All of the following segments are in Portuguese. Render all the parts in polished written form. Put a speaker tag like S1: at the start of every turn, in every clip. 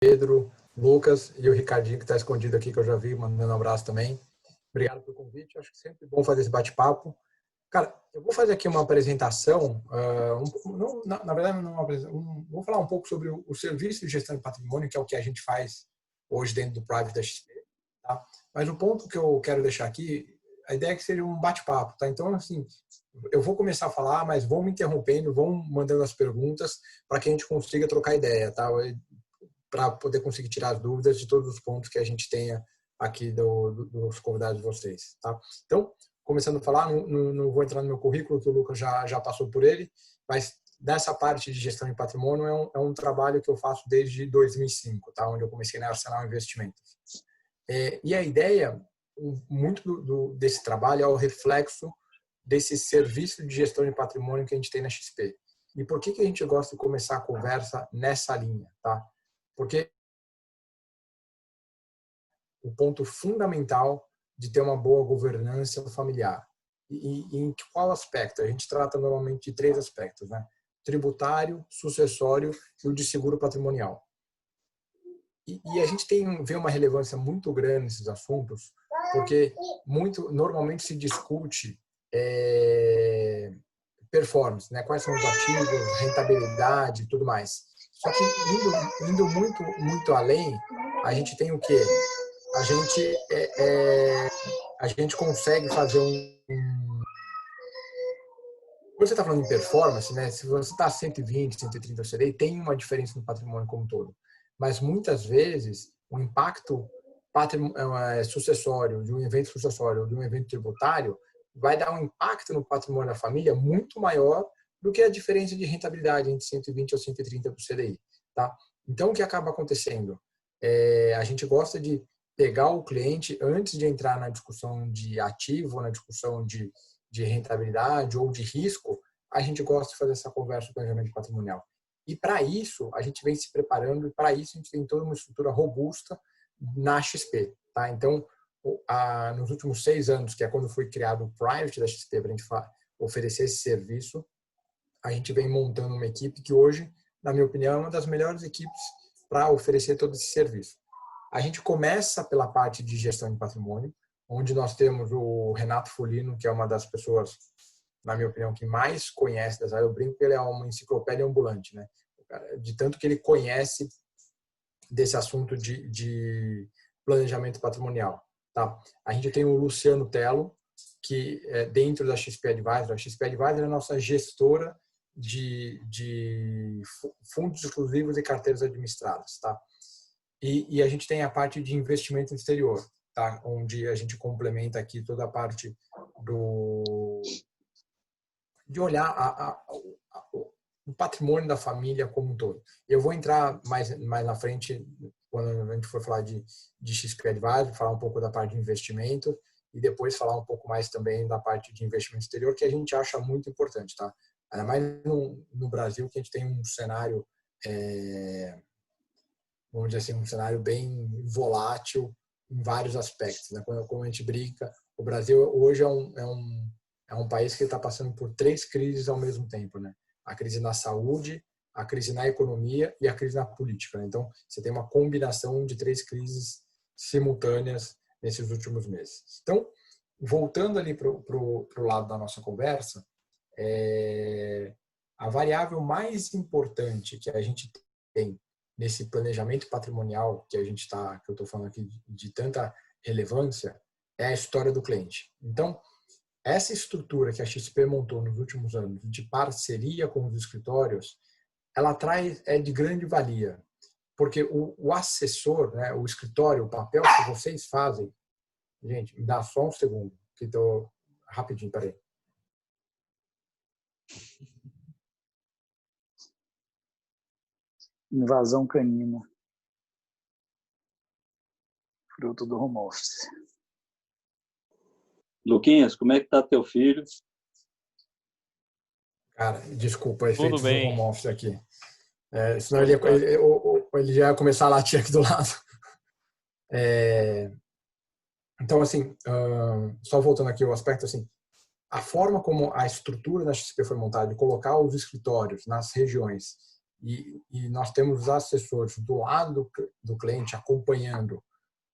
S1: Pedro, Lucas e o Ricardinho, que está escondido aqui, que eu já vi, mandando um abraço também. Obrigado pelo convite. Acho que sempre bom fazer esse bate-papo. Cara, eu vou fazer aqui uma apresentação, na verdade, não vou falar um pouco sobre o serviço de gestão de patrimônio, que é o que a gente faz hoje dentro do Private da XP. Tá? Mas o ponto que eu quero deixar aqui, a ideia é que seja um bate-papo. Tá? Então, assim, eu vou começar a falar, mas vão me interrompendo, vão mandando as perguntas para que a gente consiga trocar ideia, tá? Para poder conseguir tirar as dúvidas de todos os pontos que a gente tenha aqui dos convidados de vocês. Tá? Então, começando a falar, não vou entrar no meu currículo, que o Lucas já passou por ele, mas dessa parte de gestão de patrimônio é um trabalho que eu faço desde 2005, tá? Onde eu comecei na Arsenal Investimentos. E a ideia, muito desse trabalho, é o reflexo desse serviço de gestão de patrimônio que a gente tem na XP. E por que a gente gosta de começar a conversa nessa linha? Tá? Porque o ponto fundamental de ter uma boa governança familiar. E em qual aspecto? A gente trata normalmente de 3 aspectos, né? Tributário, sucessório e o de seguro patrimonial. E a gente vê uma relevância muito grande nesses assuntos, porque normalmente se discute performance, né? Quais são os ativos, rentabilidade e tudo mais. Só que indo muito além, a gente tem o quê? A gente consegue fazer Quando você está falando em performance, né? Se você está 120, 130 CDI, tem uma diferença no patrimônio como um todo. Mas muitas vezes o impacto sucessório, de um evento sucessório ou de um evento tributário, vai dar um impacto no patrimônio da família muito maior do que a diferença de rentabilidade entre 120 ou 130 para o CDI. Tá? Então, o que acaba acontecendo? A gente gosta de pegar o cliente antes de entrar na discussão de ativo, na discussão de rentabilidade ou de risco, a gente gosta de fazer essa conversa de planejamento patrimonial. E para isso, a gente vem se preparando e para isso a gente tem toda uma estrutura robusta na XP. Tá? Então, nos últimos 6 anos, que é quando foi criado o Private da XP para a gente oferecer esse serviço, a gente vem montando uma equipe que hoje, na minha opinião, é uma das melhores equipes para oferecer todo esse serviço. A gente começa pela parte de gestão de patrimônio, onde nós temos o Renato Folino, que é uma das pessoas, na minha opinião, que mais conhece dessa área. Eu brinco que ele é uma enciclopédia ambulante, né? De tanto que ele conhece desse assunto de planejamento patrimonial. Tá? A gente tem o Luciano Tello, que é dentro da XP Advisor. A XP Advisor é a nossa gestora de fundos exclusivos e carteiras administradas. Tá? E a gente tem a parte de investimento exterior, tá? Onde a gente complementa aqui toda a parte de olhar o patrimônio da família como um todo. Eu vou entrar mais na frente, quando a gente for falar de XP Advisor, falar um pouco da parte de investimento e depois falar um pouco mais também da parte de investimento exterior, que a gente acha muito importante. Tá? Ainda mais no Brasil, que a gente tem um cenário... vamos dizer assim, um cenário bem volátil em vários aspectos. Né? Como a gente brinca, o Brasil hoje é um país que está passando por 3 crises ao mesmo tempo. Né? A crise na saúde, a crise na economia e a crise na política. Né? Então, você tem uma combinação de 3 crises simultâneas nesses últimos meses. Então, voltando ali para o lado da nossa conversa, a variável mais importante que a gente tem nesse planejamento patrimonial que eu estou falando aqui de tanta relevância, é a história do cliente. Então, essa estrutura que a XP montou nos últimos anos de parceria com os escritórios, ela é de grande valia, porque o assessor, né, o escritório, o papel que vocês fazem, gente, me dá só um segundo, que estou rapidinho, peraí.
S2: Invasão canina. Fruto do home office.
S3: Luquinhas, como é que tá teu filho?
S1: Cara, desculpa, efeitos do home office aqui. Senão ele já ia começar a latir aqui do lado. Então, assim, só voltando aqui ao aspecto, assim, a forma como a estrutura da XP foi montada, de colocar os escritórios nas regiões e nós temos os assessores do lado do cliente acompanhando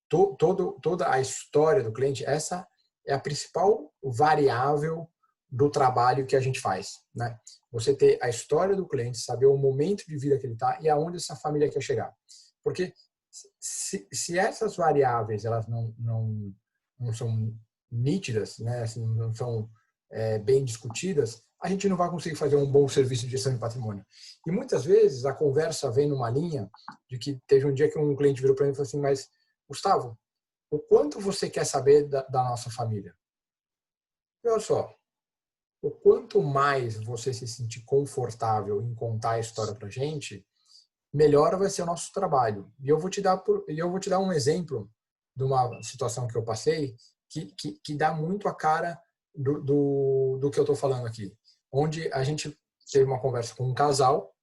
S1: toda a história do cliente, essa é a principal variável do trabalho que a gente faz, né? Você ter a história do cliente, saber o momento de vida que ele está e aonde essa família quer chegar. Porque se essas variáveis elas não são nítidas, né? Assim, não são bem discutidas, a gente não vai conseguir fazer um bom serviço de gestão de patrimônio. E muitas vezes a conversa vem numa linha de que teve um dia que um cliente virou para mim e falou assim, mas Gustavo, o quanto você quer saber da nossa família? E olha só, o quanto mais você se sentir confortável em contar a história para a gente, melhor vai ser o nosso trabalho. E eu vou te dar um exemplo de uma situação que eu passei que dá muito a cara do que eu estou falando aqui. Onde a gente teve uma conversa com um casal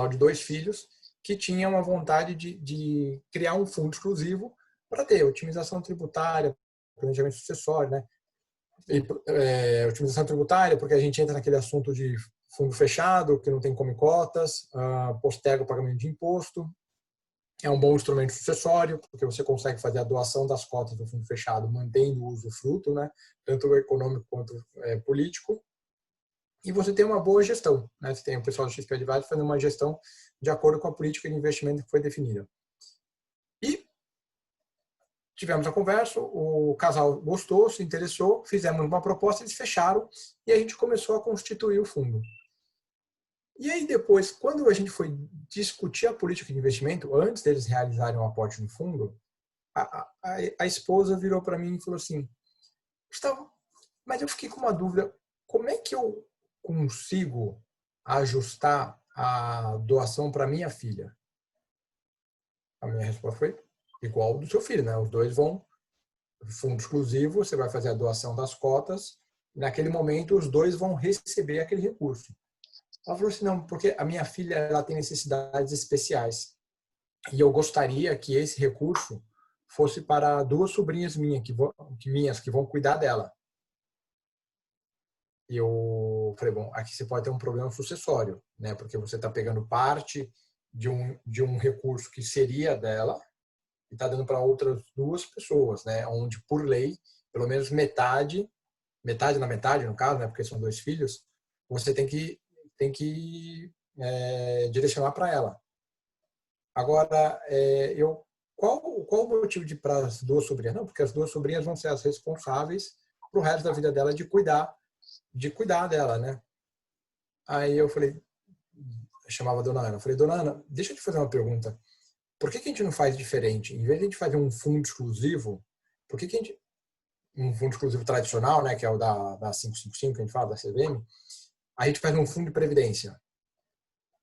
S1: de 2 filhos, que tinha uma vontade de criar um fundo exclusivo para ter otimização tributária, planejamento sucessório, né? Otimização tributária, porque a gente entra naquele assunto de fundo fechado, que não tem come cotas, posterga o pagamento de imposto. É um bom instrumento sucessório, porque você consegue fazer a doação das cotas do fundo fechado, mantendo o usufruto, né? Tanto econômico quanto político. E você tem uma boa gestão, né? Você tem o pessoal do XP Advisors fazendo uma gestão de acordo com a política de investimento que foi definida. E tivemos a conversa, o casal gostou, se interessou, fizemos uma proposta, eles fecharam e a gente começou a constituir o fundo. E aí depois, quando a gente foi discutir a política de investimento, antes deles realizarem um aporte no fundo, a esposa virou para mim e falou assim, Gustavo, mas eu fiquei com uma dúvida, como é que eu consigo ajustar a doação para minha filha? A minha resposta foi igual ao do seu filho, né? Os dois vão fundo exclusivo, você vai fazer a doação das cotas, e naquele momento os dois vão receber aquele recurso. Ela falou assim, não, porque a minha filha ela tem necessidades especiais e eu gostaria que esse recurso fosse para 2 sobrinhas minhas que vão cuidar dela. E eu falei, bom, aqui você pode ter um problema sucessório, né? Porque você está pegando parte de um recurso que seria dela e está dando para outras 2 pessoas, né? Onde, por lei, pelo menos metade na metade, no caso, né? Porque são 2 filhos, você tem que direcionar para ela. Agora, qual o motivo de para as 2 sobrinhas? Não, porque as 2 sobrinhas vão ser as responsáveis para o resto da vida dela de cuidar dela, né? Aí eu falei, eu chamava a Dona Ana, eu falei, Dona Ana, deixa eu te fazer uma pergunta. Por que a gente não faz diferente? Em vez de a gente fazer um fundo exclusivo, por que a gente um fundo exclusivo tradicional, né, que é o da 555, que a gente fala, da CVM, a gente faz um fundo de previdência.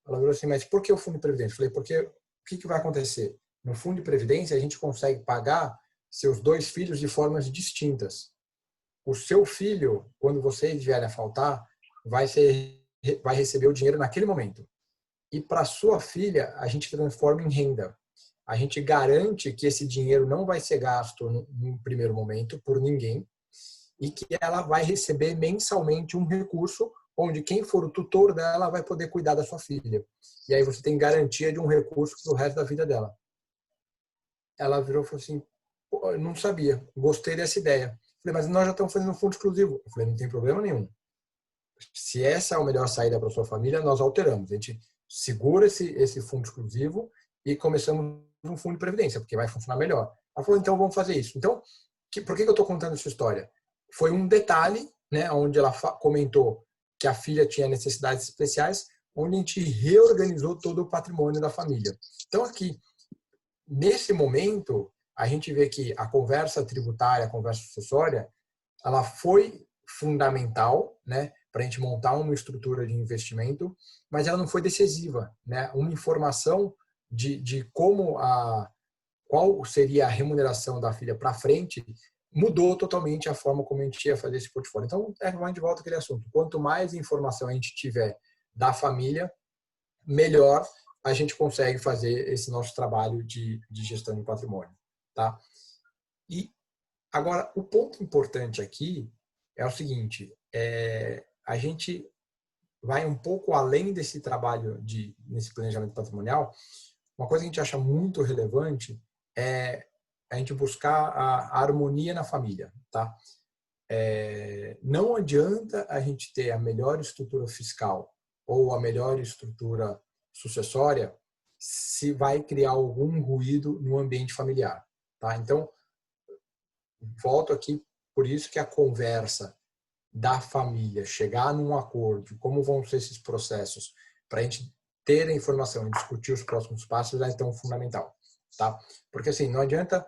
S1: Ela falou assim, mas por que o fundo de previdência? Eu falei, porque o que vai acontecer? No fundo de previdência, a gente consegue pagar seus 2 filhos de formas distintas. O seu filho, quando vocês vierem a faltar, vai receber o dinheiro naquele momento. E para sua filha, a gente transforma em renda. A gente garante que esse dinheiro não vai ser gasto no primeiro momento por ninguém e que ela vai receber mensalmente um recurso onde quem for o tutor dela vai poder cuidar da sua filha. E aí você tem garantia de um recurso para o resto da vida dela. Ela virou e falou assim, eu não sabia, gostei dessa ideia. Eu falei, mas nós já estamos fazendo um fundo exclusivo. Eu falei, não tem problema nenhum. Se essa é a melhor saída para a sua família, nós alteramos. A gente segura esse fundo exclusivo e começamos um fundo de previdência, porque vai funcionar melhor. Ela falou, então vamos fazer isso. Então, por que eu estou contando essa história? Foi um detalhe, né, onde ela comentou que a filha tinha necessidades especiais, onde a gente reorganizou todo o patrimônio da família. Então, aqui, nesse momento, a gente vê que a conversa tributária, a conversa sucessória, ela foi fundamental, né, para a gente montar uma estrutura de investimento, mas ela não foi decisiva, né? Uma informação de qual seria a remuneração da filha para frente mudou totalmente a forma como a gente ia fazer esse portfólio. Então, vai de volta aquele assunto. Quanto mais informação a gente tiver da família, melhor a gente consegue fazer esse nosso trabalho de gestão de patrimônio, tá? E agora, o ponto importante aqui é o seguinte, a gente vai um pouco além desse trabalho nesse planejamento patrimonial. Uma coisa que a gente acha muito relevante é a gente buscar a harmonia na família, tá? Não adianta a gente ter a melhor estrutura fiscal ou a melhor estrutura sucessória se vai criar algum ruído no ambiente familiar, tá? Então, volto aqui, por isso que a conversa da família, chegar num acordo, como vão ser esses processos, para a gente ter a informação e discutir os próximos passos, é tão fundamental, tá? Porque assim, não adianta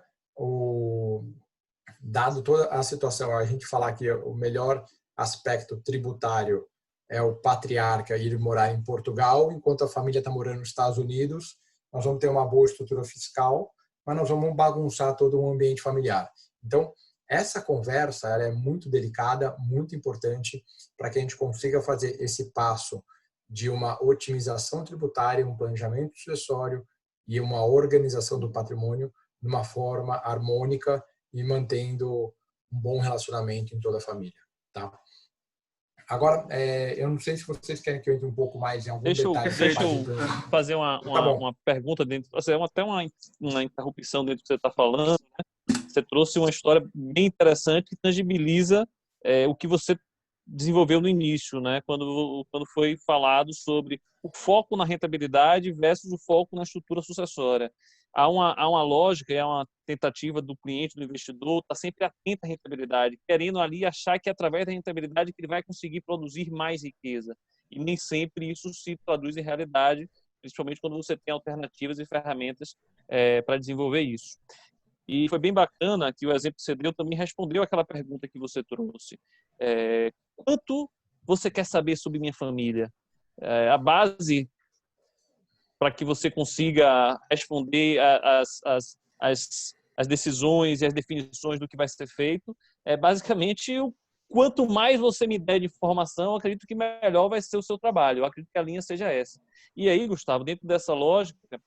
S1: dado toda a situação, a gente falar que o melhor aspecto tributário é o patriarca ir morar em Portugal, enquanto a família está morando nos Estados Unidos, nós vamos ter uma boa estrutura fiscal, mas nós vamos bagunçar todo o ambiente familiar. Então, essa conversa ela é muito delicada, muito importante para que a gente consiga fazer esse passo de uma otimização tributária, um planejamento sucessório e uma organização do patrimônio de uma forma harmônica e mantendo um bom relacionamento em toda a família, tá? Agora, eu não sei se vocês querem que eu entre um pouco mais em algum detalhe.
S4: Deixa eu fazer uma pergunta dentro, até uma interrupção dentro do que você está falando, né? Você trouxe uma história bem interessante que tangibiliza o que você desenvolveu no início, né? Quando foi falado sobre o foco na rentabilidade versus o foco na estrutura sucessória. Há uma lógica, é uma tentativa do cliente, do investidor, estar sempre atento à rentabilidade, querendo ali achar que é através da rentabilidade que ele vai conseguir produzir mais riqueza. E nem sempre isso se traduz em realidade, principalmente quando você tem alternativas e ferramentas para desenvolver isso. E foi bem bacana que o exemplo que você deu também respondeu aquela pergunta que você trouxe. Quanto você quer saber sobre minha família? A base para que você consiga responder as decisões e as definições do que vai ser feito é basicamente quanto mais você me der de informação, acredito que melhor vai ser o seu trabalho. Eu acredito que a linha seja essa. E aí, Gustavo, dentro dessa lógica,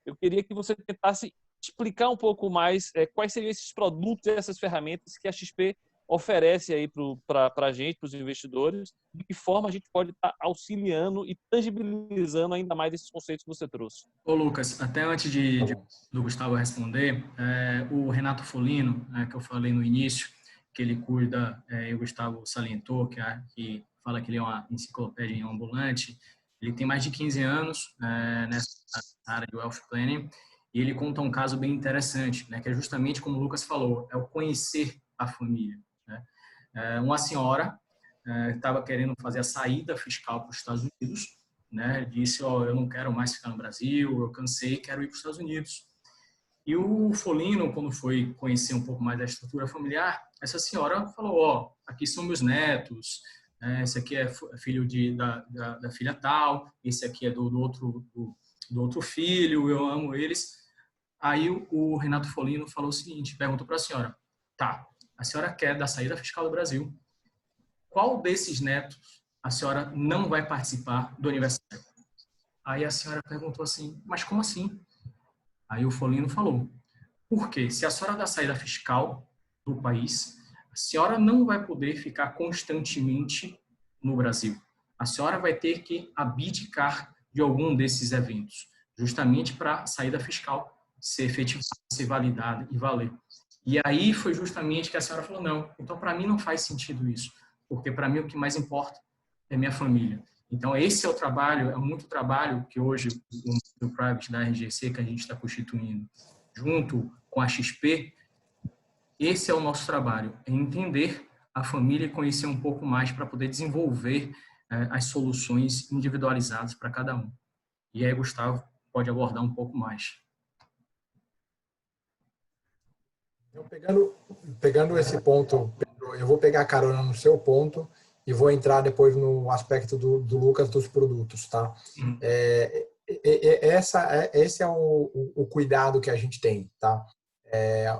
S4: eu queria que você tentasse explicar um pouco mais quais seriam esses produtos e essas ferramentas que a XP oferece aí para a gente, para os investidores, de que forma a gente pode estar auxiliando e tangibilizando ainda mais esses conceitos que você trouxe.
S5: Ô Lucas, até antes do Gustavo responder, o Renato Folino, que eu falei no início, que ele cuida, e o Gustavo salientou, que fala que ele é uma enciclopédia ambulante, ele tem mais de 15 anos nessa área de Wealth Planning, e ele conta um caso bem interessante, né, que é justamente como o Lucas falou, é o conhecer a família. Né? Uma senhora estava querendo fazer a saída fiscal para os Estados Unidos, né? Disse, eu não quero mais ficar no Brasil, eu cansei, quero ir para os Estados Unidos. E o Folino, quando foi conhecer um pouco mais da estrutura familiar, essa senhora falou, aqui são meus netos, esse aqui é filho da filha tal, esse aqui é do outro filho, eu amo eles. Aí o Renato Folino falou o seguinte, perguntou para a senhora, tá, a senhora quer da saída fiscal do Brasil, qual desses netos a senhora não vai participar do aniversário? Aí a senhora perguntou assim, mas como assim? Aí o Folino falou, porque se a senhora dá saída fiscal do país, a senhora não vai poder ficar constantemente no Brasil. A senhora vai ter que abdicar de algum desses eventos, justamente para a saída fiscal ser efetivada, ser validada e valer. E aí foi justamente que a senhora falou, não, então para mim não faz sentido isso, porque para mim o que mais importa é minha família. Então esse é o trabalho, é muito trabalho que hoje o Private da RGC que a gente está constituindo junto com a XP, esse é o nosso trabalho, é entender a família e conhecer um pouco mais para poder desenvolver as soluções individualizadas para cada um. E aí Gustavo pode abordar um pouco mais.
S1: Pegando esse ponto, Pedro, eu vou pegar carona no seu ponto e vou entrar depois no aspecto do Lucas dos produtos, tá? Esse é o cuidado que a gente tem, tá?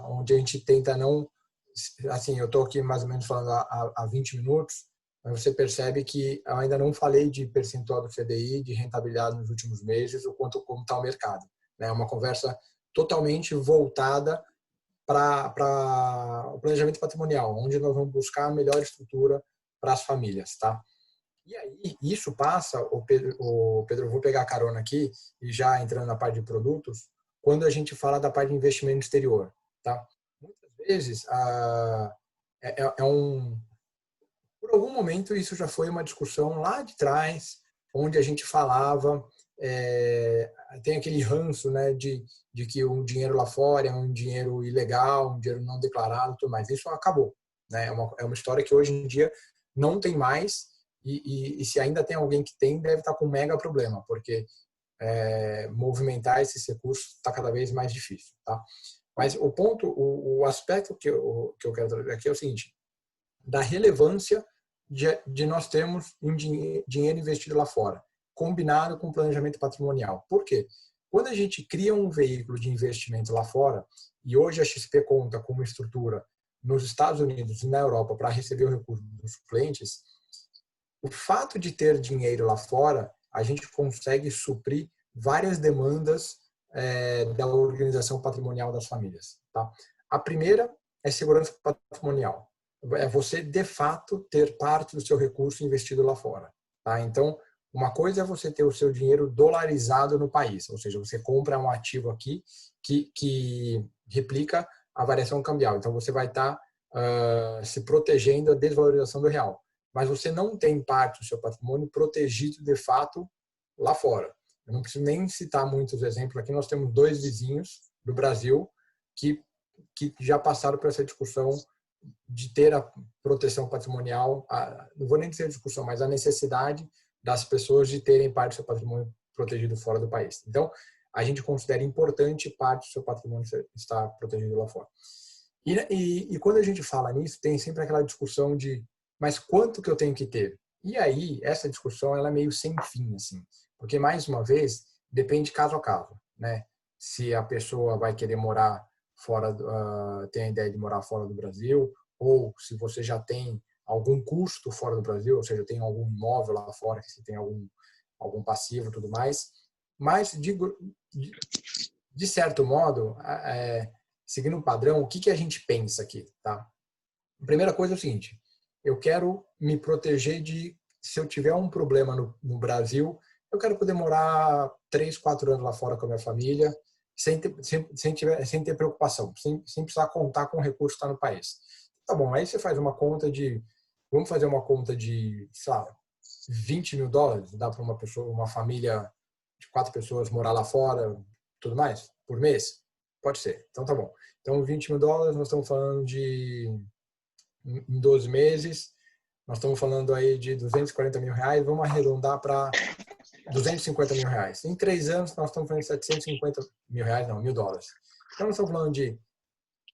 S1: Onde a gente tenta não... Assim, eu estou aqui mais ou menos falando há 20 minutos, mas você percebe que eu ainda não falei de percentual do CDI, de rentabilidade nos últimos meses, ou como está o mercado. É uma conversa totalmente voltada para o planejamento patrimonial, onde nós vamos buscar a melhor estrutura para as famílias, tá? E aí, isso passa, Pedro, eu vou pegar a carona aqui e já entrando na parte de produtos, quando a gente fala da parte de investimento exterior, tá? Muitas vezes, por algum momento, isso já foi uma discussão lá de trás, onde a gente falava, tem aquele ranço, né, de que o dinheiro lá fora é um dinheiro ilegal, um dinheiro não declarado, tudo mais. Isso acabou, né? É uma história que hoje em dia não tem mais, e se ainda tem alguém que tem, deve estar com um mega problema, porque movimentar esses recursos está cada vez mais difícil, tá? Mas o aspecto que eu quero trazer aqui é o seguinte, da relevância de nós termos dinheiro investido lá fora, combinado com planejamento patrimonial. Por quê? Quando a gente cria um veículo de investimento lá fora, e hoje a XP conta com uma estrutura nos Estados Unidos e na Europa para receber o recurso dos clientes, o fato de ter dinheiro lá fora, a gente consegue suprir várias demandas da organização patrimonial das famílias. Tá? A primeira é segurança patrimonial. É você, de fato, ter parte do seu recurso investido lá fora. Tá? Então, uma coisa é você ter o seu dinheiro dolarizado no país, ou seja, você compra um ativo aqui que replica a variação cambial. Então, você vai estar se protegendo da desvalorização do real. Mas você não tem parte do seu patrimônio protegido, de fato, lá fora. Eu não preciso nem citar muitos exemplos aqui. Nós temos 2 vizinhos do Brasil que já passaram por essa discussão de ter a proteção patrimonial, não vou nem dizer discussão, mas a necessidade das pessoas de terem parte do seu patrimônio protegido fora do país. Então, a gente considera importante parte do seu patrimônio estar protegido lá fora. E quando a gente fala nisso, tem sempre aquela discussão de mas quanto que eu tenho que ter? E aí, essa discussão ela é meio sem fim, assim, porque, mais uma vez, depende caso a caso, né? Se a pessoa vai querer morar fora, tem a ideia de morar fora do Brasil, ou se você já tem algum custo fora do Brasil, ou seja, tem algum imóvel lá fora, que você tem algum passivo e tudo mais. Mas, de certo modo, seguindo um padrão, o que a gente pensa aqui, tá? A primeira coisa é o seguinte, eu quero me proteger se eu tiver um problema no Brasil, eu quero poder morar 3, 4 anos lá fora com a minha família, sem ter preocupação, sem precisar contar com o recurso que está no país. Tá bom, aí você faz uma conta vamos fazer uma conta de, sei lá, $20 mil, dá para uma família de 4 pessoas morar lá fora, tudo mais, por mês? Pode ser, então tá bom. Então, $20 mil, nós estamos falando em 12 meses, nós estamos falando aí de R$240 mil, vamos arredondar para R$250 mil. Em 3 anos, nós estamos falando de $750 mil, não, $1.000. Então, nós estamos falando de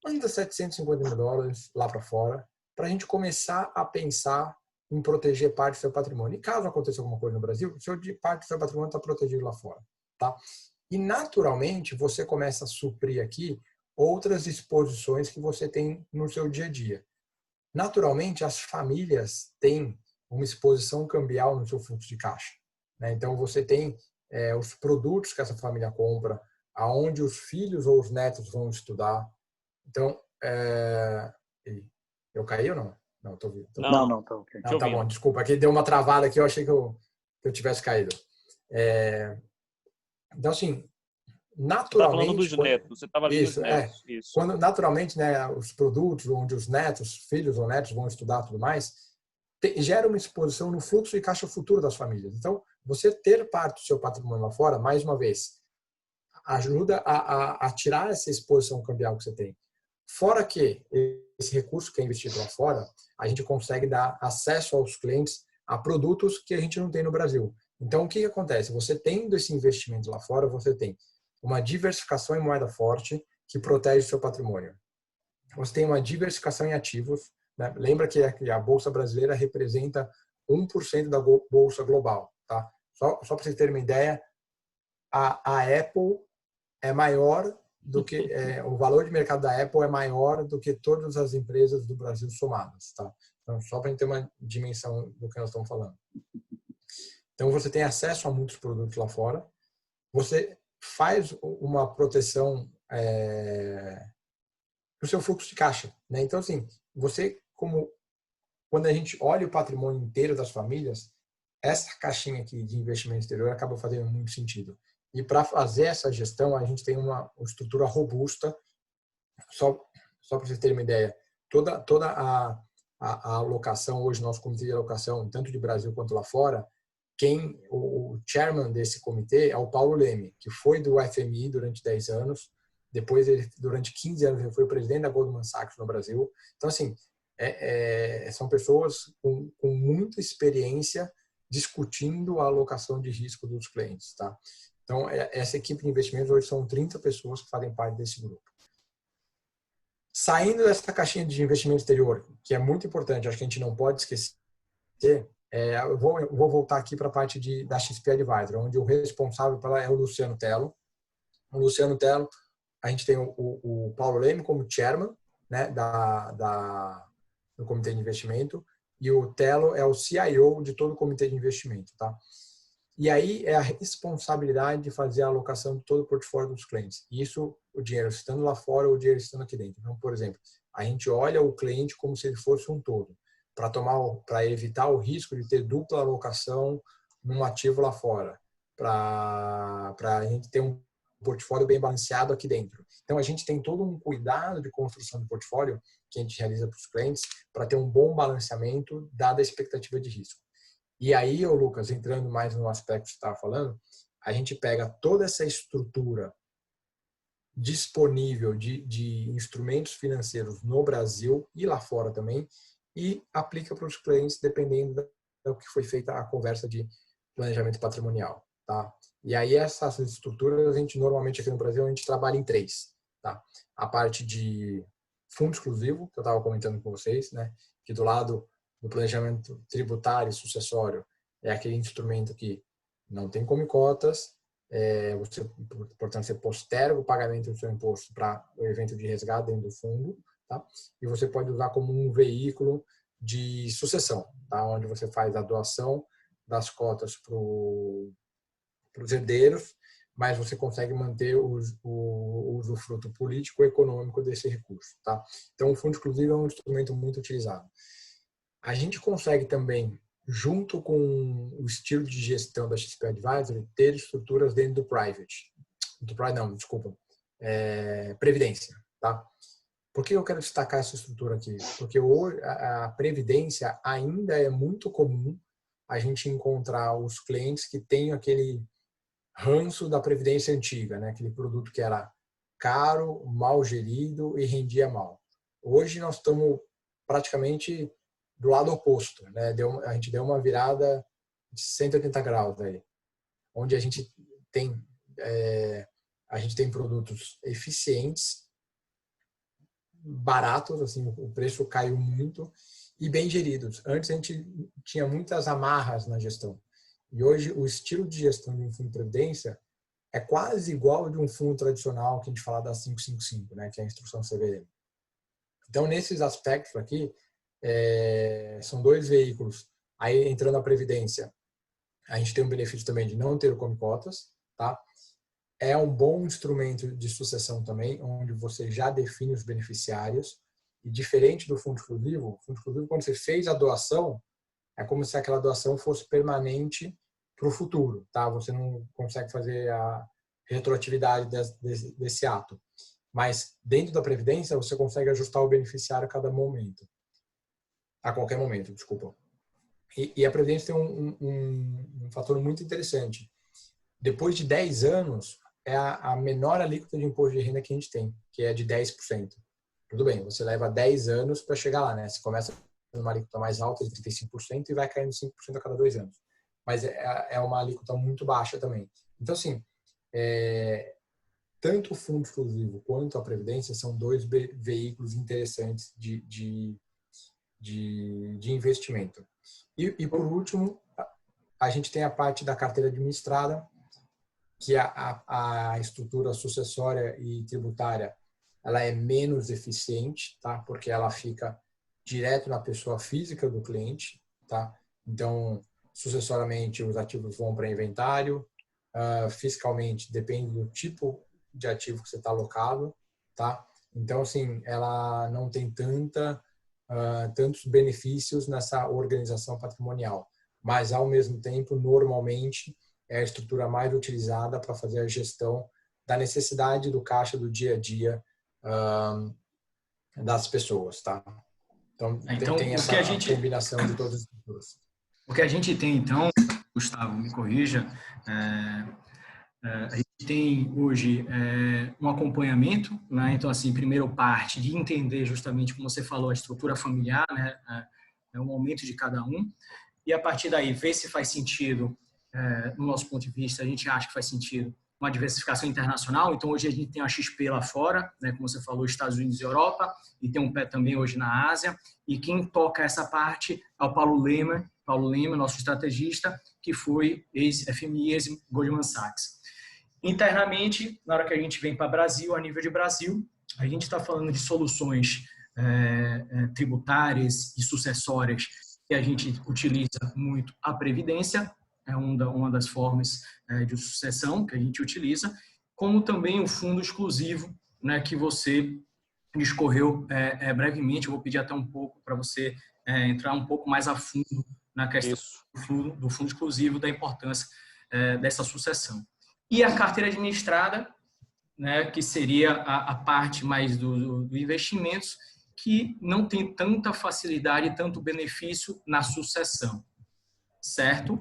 S1: ainda $750 mil lá para fora, para a gente começar a pensar em proteger parte do seu patrimônio. E caso aconteça alguma coisa no Brasil, parte do seu patrimônio está protegido lá fora. Tá? E, naturalmente, você começa a suprir aqui outras exposições que você tem no seu dia a dia. Naturalmente, as famílias têm uma exposição cambial no seu fluxo de caixa, né? Então, você tem os produtos que essa família compra, aonde os filhos ou os netos vão estudar. Então, eu caí ou não? Não, estou vivo.
S2: Não, tá ok.
S1: Não, tá bom, desculpa. Aqui deu uma travada aqui, eu achei que eu tivesse caído. Então, assim, naturalmente...
S4: Você estava falando dos netos, você estava ali dos netos.
S1: Isso. Quando, naturalmente, né, os produtos onde os netos, filhos ou netos vão estudar e tudo mais, gera uma exposição no fluxo de caixa futuro das famílias. Então, você ter parte do seu patrimônio lá fora, mais uma vez, ajuda a tirar essa exposição cambial que você tem. Fora que esse recurso que é investido lá fora, a gente consegue dar acesso aos clientes a produtos que a gente não tem no Brasil. Então, o que acontece? Você tendo esse investimento lá fora, você tem uma diversificação em moeda forte que protege o seu patrimônio. Você tem uma diversificação em ativos, né? Lembra que a Bolsa Brasileira representa 1% da Bolsa Global. Tá? Só para vocês terem uma ideia, a Apple é maior do que... o valor de mercado da Apple é maior do que todas as empresas do Brasil somadas. Tá? Então, só para a gente ter uma dimensão do que nós estamos falando. Então, você tem acesso a muitos produtos lá fora. Você faz uma proteção do seu fluxo de caixa, né? Então, assim, quando a gente olha o patrimônio inteiro das famílias, essa caixinha aqui de investimento exterior acaba fazendo muito sentido. E para fazer essa gestão, a gente tem uma estrutura robusta. Só para vocês terem uma ideia, toda a alocação, hoje nosso comitê de alocação, tanto de Brasil quanto lá fora, o chairman desse comitê é o Paulo Leme, que foi do FMI durante 10 anos, depois ele, durante 15 anos, ele foi o presidente da Goldman Sachs no Brasil. Então, assim, são pessoas com muita experiência discutindo a alocação de risco dos clientes, tá? Então, essa equipe de investimentos hoje são 30 pessoas que fazem parte desse grupo. Saindo dessa caixinha de investimento exterior, que é muito importante, acho que a gente não pode esquecer, eu vou voltar aqui para a parte da XP Advisor, onde o responsável é o Luciano Tello. O Luciano Tello, a gente tem o Paulo Leme como chairman, né, do comitê de investimento, e o Tello é o CIO de todo o comitê de investimento, tá? E aí é a responsabilidade de fazer a alocação de todo o portfólio dos clientes. Isso, o dinheiro estando lá fora ou o dinheiro estando aqui dentro. Então, por exemplo, a gente olha o cliente como se ele fosse um todo, para evitar o risco de ter dupla alocação num ativo lá fora, para a gente ter um portfólio bem balanceado aqui dentro. Então, a gente tem todo um cuidado de construção do portfólio que a gente realiza para os clientes para ter um bom balanceamento dada a expectativa de risco. E aí, Lucas, entrando mais no aspecto que você estava falando, a gente pega toda essa estrutura disponível de instrumentos financeiros no Brasil e lá fora também e aplica para os clientes dependendo do que foi feita a conversa de planejamento patrimonial, tá? E aí essas estruturas, a gente normalmente aqui no Brasil, a gente trabalha em 3, tá? A parte de fundo exclusivo, que eu estava comentando com vocês, né? Que do lado do planejamento tributário e sucessório é aquele instrumento que não tem come-cotas, portanto, você posterga o pagamento do seu imposto para o evento de resgate dentro do fundo, tá? E você pode usar como um veículo de sucessão, tá? Onde você faz a doação das cotas para os herdeiros, mas você consegue manter o usufruto político e econômico desse recurso, tá? Então, o fundo exclusivo é um instrumento muito utilizado. A gente consegue também, junto com o estilo de gestão da XP Advisory, ter estruturas dentro do private. Previdência, tá? Por que eu quero destacar essa estrutura aqui? Porque hoje a previdência ainda é muito comum a gente encontrar os clientes que têm aquele ranço da previdência antiga, né? Aquele produto que era caro, mal gerido e rendia mal. Hoje nós estamos praticamente do lado oposto, né? A gente deu uma virada de 180 graus aí, onde a gente tem produtos eficientes, baratos, assim, o preço caiu muito e bem geridos. Antes a gente tinha muitas amarras na gestão e hoje o estilo de gestão de um fundo de previdência é quase igual ao de um fundo tradicional que a gente fala da 555, né? Que é a instrução CVM. Então, nesses aspectos aqui, são 2 veículos. Aí, entrando na Previdência, a gente tem um benefício também de não ter o come-cotas, tá? É um bom instrumento de sucessão também, onde você já define os beneficiários. E diferente do fundo exclusivo, quando você fez a doação, é como se aquela doação fosse permanente para o futuro, tá? Você não consegue fazer a retroatividade desse ato. Mas, dentro da Previdência, você consegue ajustar o beneficiário a qualquer momento, desculpa. E a Previdência tem um fator muito interessante. Depois de 10 anos, é a menor alíquota de imposto de renda que a gente tem, que é de 10%. Tudo bem, você leva 10 anos para chegar lá, né? Você começa numa alíquota mais alta de 35% e vai caindo 5% a cada 2 anos. Mas é uma alíquota muito baixa também. Então, assim, tanto o fundo exclusivo quanto a Previdência são 2 veículos interessantes de investimento. E por último, a gente tem a parte da carteira administrada, que a estrutura sucessória e tributária ela é menos eficiente, tá? Porque ela fica direto na pessoa física do cliente, tá? Então, sucessoriamente, os ativos vão para inventário, fiscalmente, depende do tipo de ativo que você está alocado, tá? Então, assim, ela não tem tantos benefícios nessa organização patrimonial. mas ao mesmo tempo, normalmente, é a estrutura mais utilizada para fazer a gestão da necessidade do caixa do dia a dia das pessoas, tá? Então, tem essa combinação de todas as estruturas.
S5: O que a gente tem, então, Gustavo, me corrija, a gente tem hoje um acompanhamento, né? Então, assim, primeiro parte de entender justamente, como você falou, a estrutura familiar, né? O momento de cada um, e a partir daí ver se faz sentido, no nosso ponto de vista, a gente acha que faz sentido uma diversificação internacional. Então, hoje a gente tem a XP lá fora, né? Como você falou, Estados Unidos e Europa, e tem um pé também hoje na Ásia, e quem toca essa parte é o Paulo Lema, nosso estrategista, que foi ex-FMI, ex-Goldman Sachs. Internamente, na hora que a gente vem para o Brasil, a nível de Brasil, a gente está falando de soluções tributárias e sucessórias que a gente utiliza muito a Previdência, é uma das formas de sucessão que a gente utiliza, como também o fundo exclusivo, né, que você discorreu brevemente. Eu vou pedir até um pouco para você entrar um pouco mais a fundo na questão do fundo exclusivo, da importância dessa sucessão. E a carteira administrada, né, que seria a parte mais do investimentos, que não tem tanta facilidade e tanto benefício na sucessão, certo?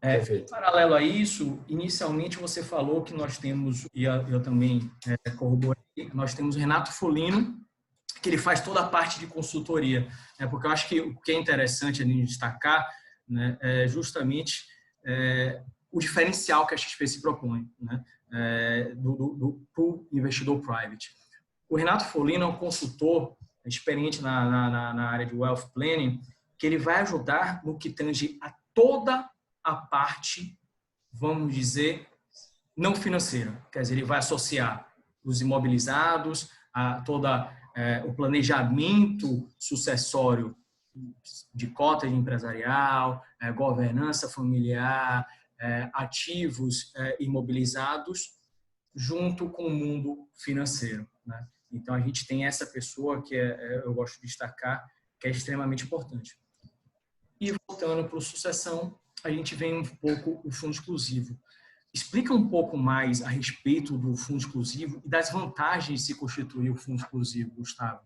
S1: Perfeito.
S5: Em paralelo a isso, inicialmente você falou que nós temos, e eu também corroborei, nós temos o Renato Folino, que ele faz toda a parte de consultoria, porque eu acho que o que é interessante a gente destacar, né, é justamente o diferencial que a XP se propõe, né, do investidor private. O Renato Folino é um consultor experiente na área de wealth planning, que ele vai ajudar no que tange a toda a parte, vamos dizer, não financeira. Quer dizer, ele vai associar os imobilizados, a toda o planejamento sucessório de cota de empresarial, governança familiar, ativos imobilizados, junto com o mundo financeiro, né? Então, a gente tem essa pessoa que eu gosto de destacar, que é extremamente importante. E voltando para o sucessão, a gente vem um pouco o fundo exclusivo. Explica um pouco mais a respeito do fundo exclusivo e das vantagens de se constituir o fundo exclusivo, Gustavo.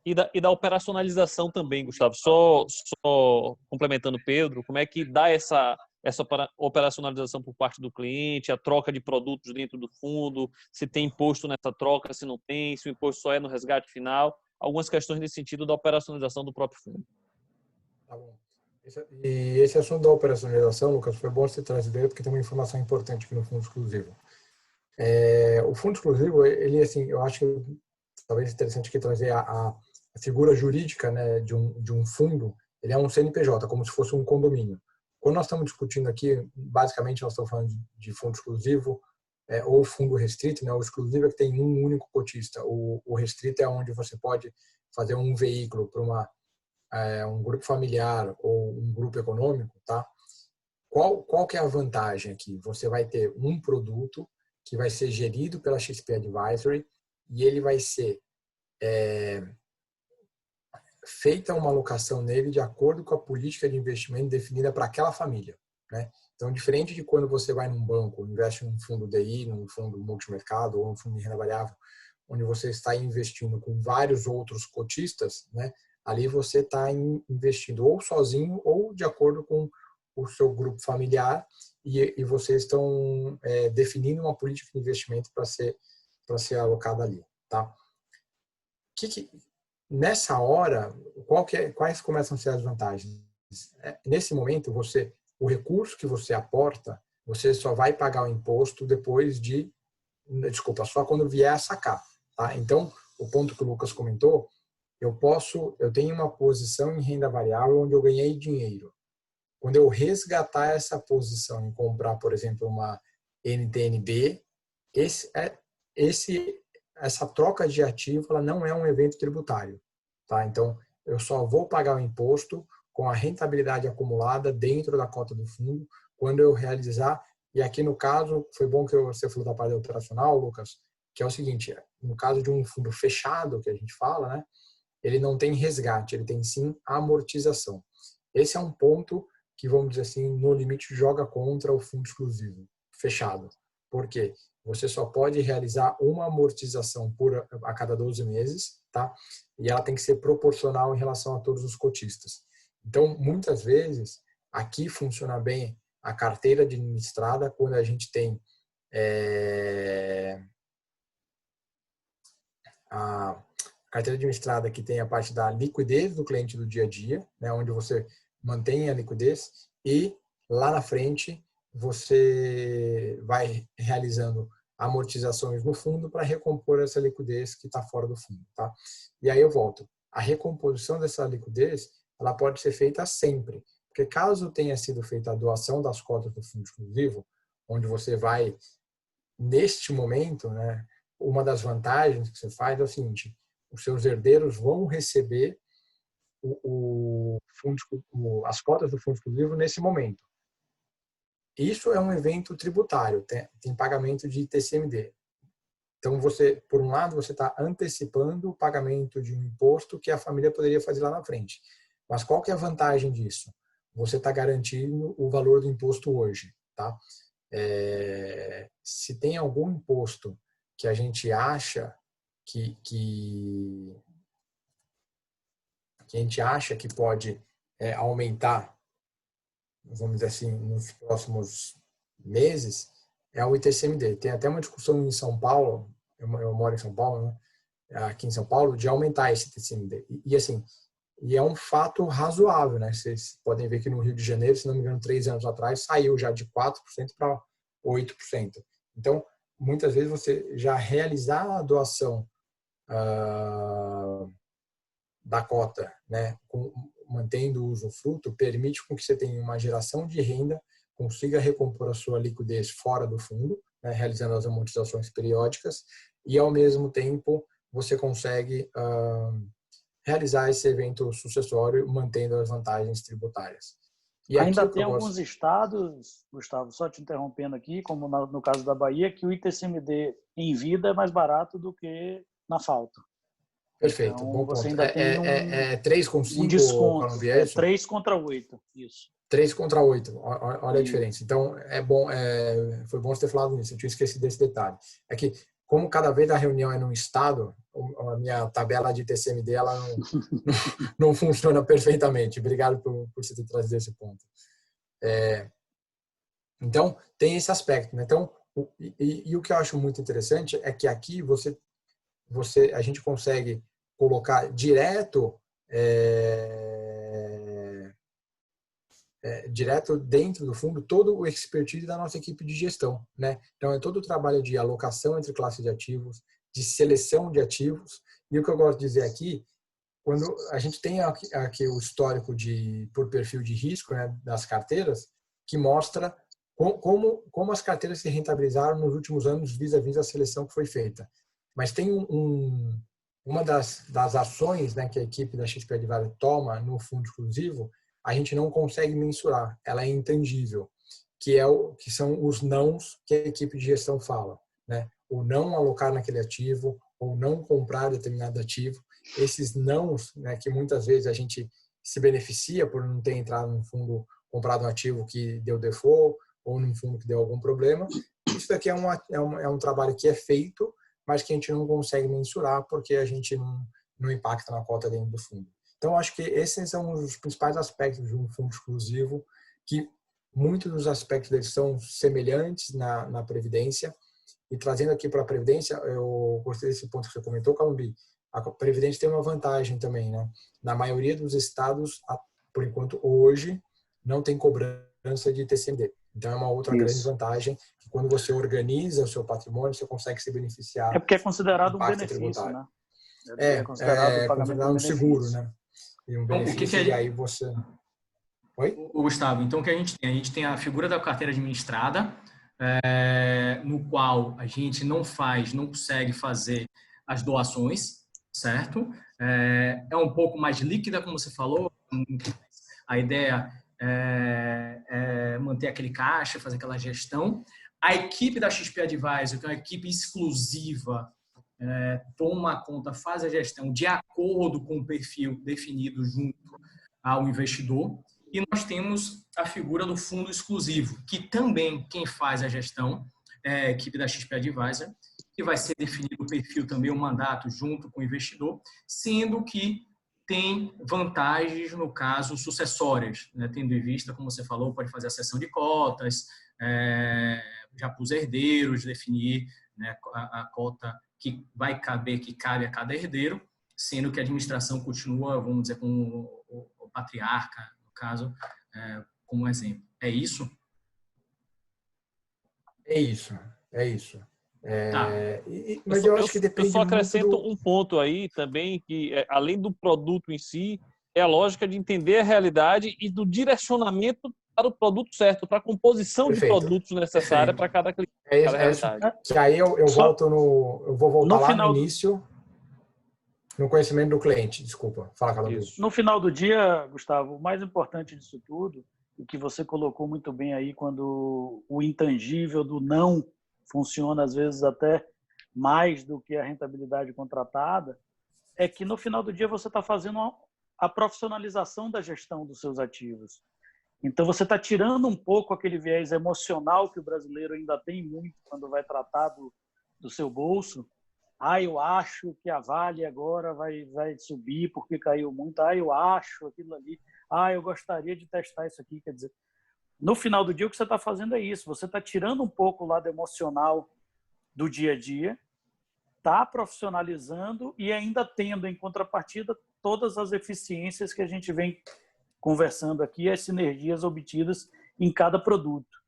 S4: E da operacionalização também, Gustavo. Só complementando Pedro, como é que dá essa operacionalização por parte do cliente, a troca de produtos dentro do fundo, se tem imposto nessa troca, se não tem, se o imposto só é no resgate final, algumas questões nesse sentido da operacionalização do próprio fundo.
S1: Tá bom. E esse assunto da operacionalização, Lucas, foi bom você trazer ele, porque tem uma informação importante aqui no fundo exclusivo. O fundo exclusivo, ele, assim, eu acho que talvez interessante aqui trazer a figura jurídica, né, de um fundo. Ele é um CNPJ, como se fosse um condomínio. Quando nós estamos discutindo aqui, basicamente nós estamos falando de fundo exclusivo ou fundo restrito, né? O exclusivo é que tem um único cotista. O restrito é onde você pode fazer um veículo para um grupo familiar ou um grupo econômico, tá? Qual que é a vantagem aqui? Você vai ter um produto que vai ser gerido pela XP Advisory e ele vai ser feita uma alocação nele de acordo com a política de investimento definida para aquela família, né? Então, diferente de quando você vai num banco, investe num fundo DI, num fundo multimercado ou num fundo de renda variável, onde você está investindo com vários outros cotistas, né? Ali você está investindo ou sozinho ou de acordo com o seu grupo familiar e vocês estão definindo uma política de investimento para ser alocada ali, tá? Nessa hora, quais começam a ser as vantagens? Nesse momento, o recurso que você aporta, você só vai pagar o imposto depois só quando vier a sacar, tá? Então, o ponto que o Lucas comentou, eu tenho uma posição em renda variável onde eu ganhei dinheiro. Quando eu resgatar essa posição e comprar, por exemplo, uma NTNB, essa troca de ativo ela não é um evento tributário, tá? Então, eu só vou pagar o imposto com a rentabilidade acumulada dentro da cota do fundo quando eu realizar. E aqui no caso, foi bom que você falou da parte operacional, Lucas, que é o seguinte, no caso de um fundo fechado, que a gente fala, né? Ele não tem resgate, ele tem sim amortização. Esse é um ponto que, vamos dizer assim, no limite joga contra o fundo exclusivo fechado. Por quê? Você só pode realizar uma amortização a cada 12 meses, tá? E ela tem que ser proporcional em relação a todos os cotistas. Então, muitas vezes, aqui funciona bem a carteira administrada quando a gente tem a carteira administrada que tem a parte da liquidez do cliente do dia a dia, né, onde você mantém a liquidez e lá na frente você vai realizando amortizações no fundo para recompor essa liquidez que está fora do fundo, tá? E aí eu volto. A recomposição dessa liquidez, ela pode ser feita sempre, porque caso tenha sido feita a doação das cotas do fundo exclusivo, onde você vai, neste momento, né, uma das vantagens que você faz é o seguinte: os seus herdeiros vão receber as cotas do fundo exclusivo nesse momento. Isso é um evento tributário, tem pagamento de TCMD. Então, por um lado, você está antecipando o pagamento de um imposto que a família poderia fazer lá na frente. Mas qual que é a vantagem disso? Você está garantindo o valor do imposto hoje, tá? Se tem algum imposto que a gente acha que a gente acha que pode aumentar, vamos dizer assim, nos próximos meses, é o ITCMD. Tem até uma discussão em São Paulo, eu moro em São Paulo, né? Aqui em São Paulo, de aumentar esse ITCMD. E é um fato razoável, né? Vocês podem ver que no Rio de Janeiro, se não me engano, 3 anos atrás, saiu já de 4% para 8%. Então, muitas vezes você já realizar a doação da cota, né, mantendo o usufruto, permite com que você tenha uma geração de renda, consiga recompor a sua liquidez fora do fundo, né, realizando as amortizações periódicas, e ao mesmo tempo você consegue realizar esse evento sucessório, mantendo as vantagens tributárias.
S2: E ainda tem alguns estados, Gustavo, só te interrompendo aqui, como no caso da Bahia, que o ITCMD em vida é mais barato do que na falta.
S1: Perfeito,
S2: então,
S1: bom
S2: você
S1: ponto.
S2: ainda tem
S1: 3,5
S2: desconto,
S1: Colombiano, é isso?
S2: 3 contra 8, isso.
S1: 3 contra 8, olha a diferença. Então, foi bom você ter falado nisso, eu tinha esquecido desse detalhe. É que, como cada vez a reunião é num estado, a minha tabela de TCMD ela não funciona perfeitamente. Obrigado por você ter trazido esse ponto. Então, tem esse aspecto, né? Então, o que eu acho muito interessante é que aqui a gente consegue colocar direto dentro do fundo todo o expertise da nossa equipe de gestão, né? Então é todo o trabalho de alocação entre classes de ativos, de seleção de ativos, e o que eu gosto de dizer aqui, quando a gente tem aqui o histórico por perfil de risco, né, das carteiras, que mostra como as carteiras se rentabilizaram nos últimos anos vis-à-vis a seleção que foi feita. Mas tem uma das ações, né, que a equipe da XP Advisor toma no fundo exclusivo, a gente não consegue mensurar, ela é intangível, que são os nãos que a equipe de gestão fala, né? O não alocar naquele ativo, ou não comprar determinado ativo. Esses nãos, né, que muitas vezes a gente se beneficia por não ter entrado num fundo, comprado um ativo que deu default, ou num fundo que deu algum problema. Isso daqui é um trabalho que é feito, mas que a gente não consegue mensurar porque a gente não impacta na cota dentro do fundo. Então, acho que esses são os principais aspectos de um fundo exclusivo, que muitos dos aspectos deles são semelhantes na Previdência. E trazendo aqui para a Previdência, eu gostei desse ponto que você comentou, Calumbi. A Previdência tem uma vantagem também, né? Na maioria dos estados, por enquanto, hoje, não tem cobrança de TCMD. Então, é uma outra grande vantagem, que quando você organiza o seu patrimônio, você consegue se beneficiar.
S2: É porque é considerado um benefício, tributário, né?
S1: É considerado um seguro, né? E um benefício, e aí você... Oi?
S5: O Gustavo, então o que a gente tem? A gente tem a figura da carteira administrada, no qual a gente não consegue fazer as doações, certo? É um pouco mais líquida, como você falou. A ideia é manter aquele caixa, fazer aquela gestão. A equipe da XP Advisor, que é uma equipe exclusiva, toma conta, faz a gestão de acordo com o perfil definido junto ao investidor. E nós temos a figura do fundo exclusivo, que também quem faz a gestão é a equipe da XP Advisor, que vai ser definido o perfil também, o mandato junto com o investidor, sendo que tem vantagens, no caso, sucessórias, né? Tendo em vista, como você falou, pode fazer a cessão de cotas, já para os herdeiros, definir, né, a cota que vai caber, que cabe a cada herdeiro, sendo que a administração continua, vamos dizer, com o patriarca, no caso, como exemplo. É isso?
S1: É isso, é isso.
S5: Tá.
S1: Mas eu acho que depende.
S4: Eu só acrescento
S1: muito
S4: um ponto aí também, que além do produto em si, é a lógica de entender a realidade e do direcionamento para o produto certo, para a composição
S1: Perfeito.
S4: de produtos necessária para cada cliente.
S1: Que aí eu vou voltar lá no início, no conhecimento do cliente. Desculpa, fala, Carlos.
S2: No final do dia, Gustavo, o mais importante disso tudo, e que você colocou muito bem aí, quando o intangível do não funciona às vezes até mais do que a rentabilidade contratada, é que no final do dia você está fazendo a profissionalização da gestão dos seus ativos. Então você está tirando um pouco aquele viés emocional que o brasileiro ainda tem muito quando vai tratar do seu bolso. Eu acho que a Vale agora vai subir porque caiu muito. Eu acho aquilo ali. Eu gostaria de testar isso aqui. Quer dizer, no final do dia, o que você está fazendo é isso. Você está tirando um pouco o lado emocional do dia a dia, está profissionalizando e ainda tendo em contrapartida todas as eficiências que a gente vem conversando aqui, as sinergias obtidas em cada produto.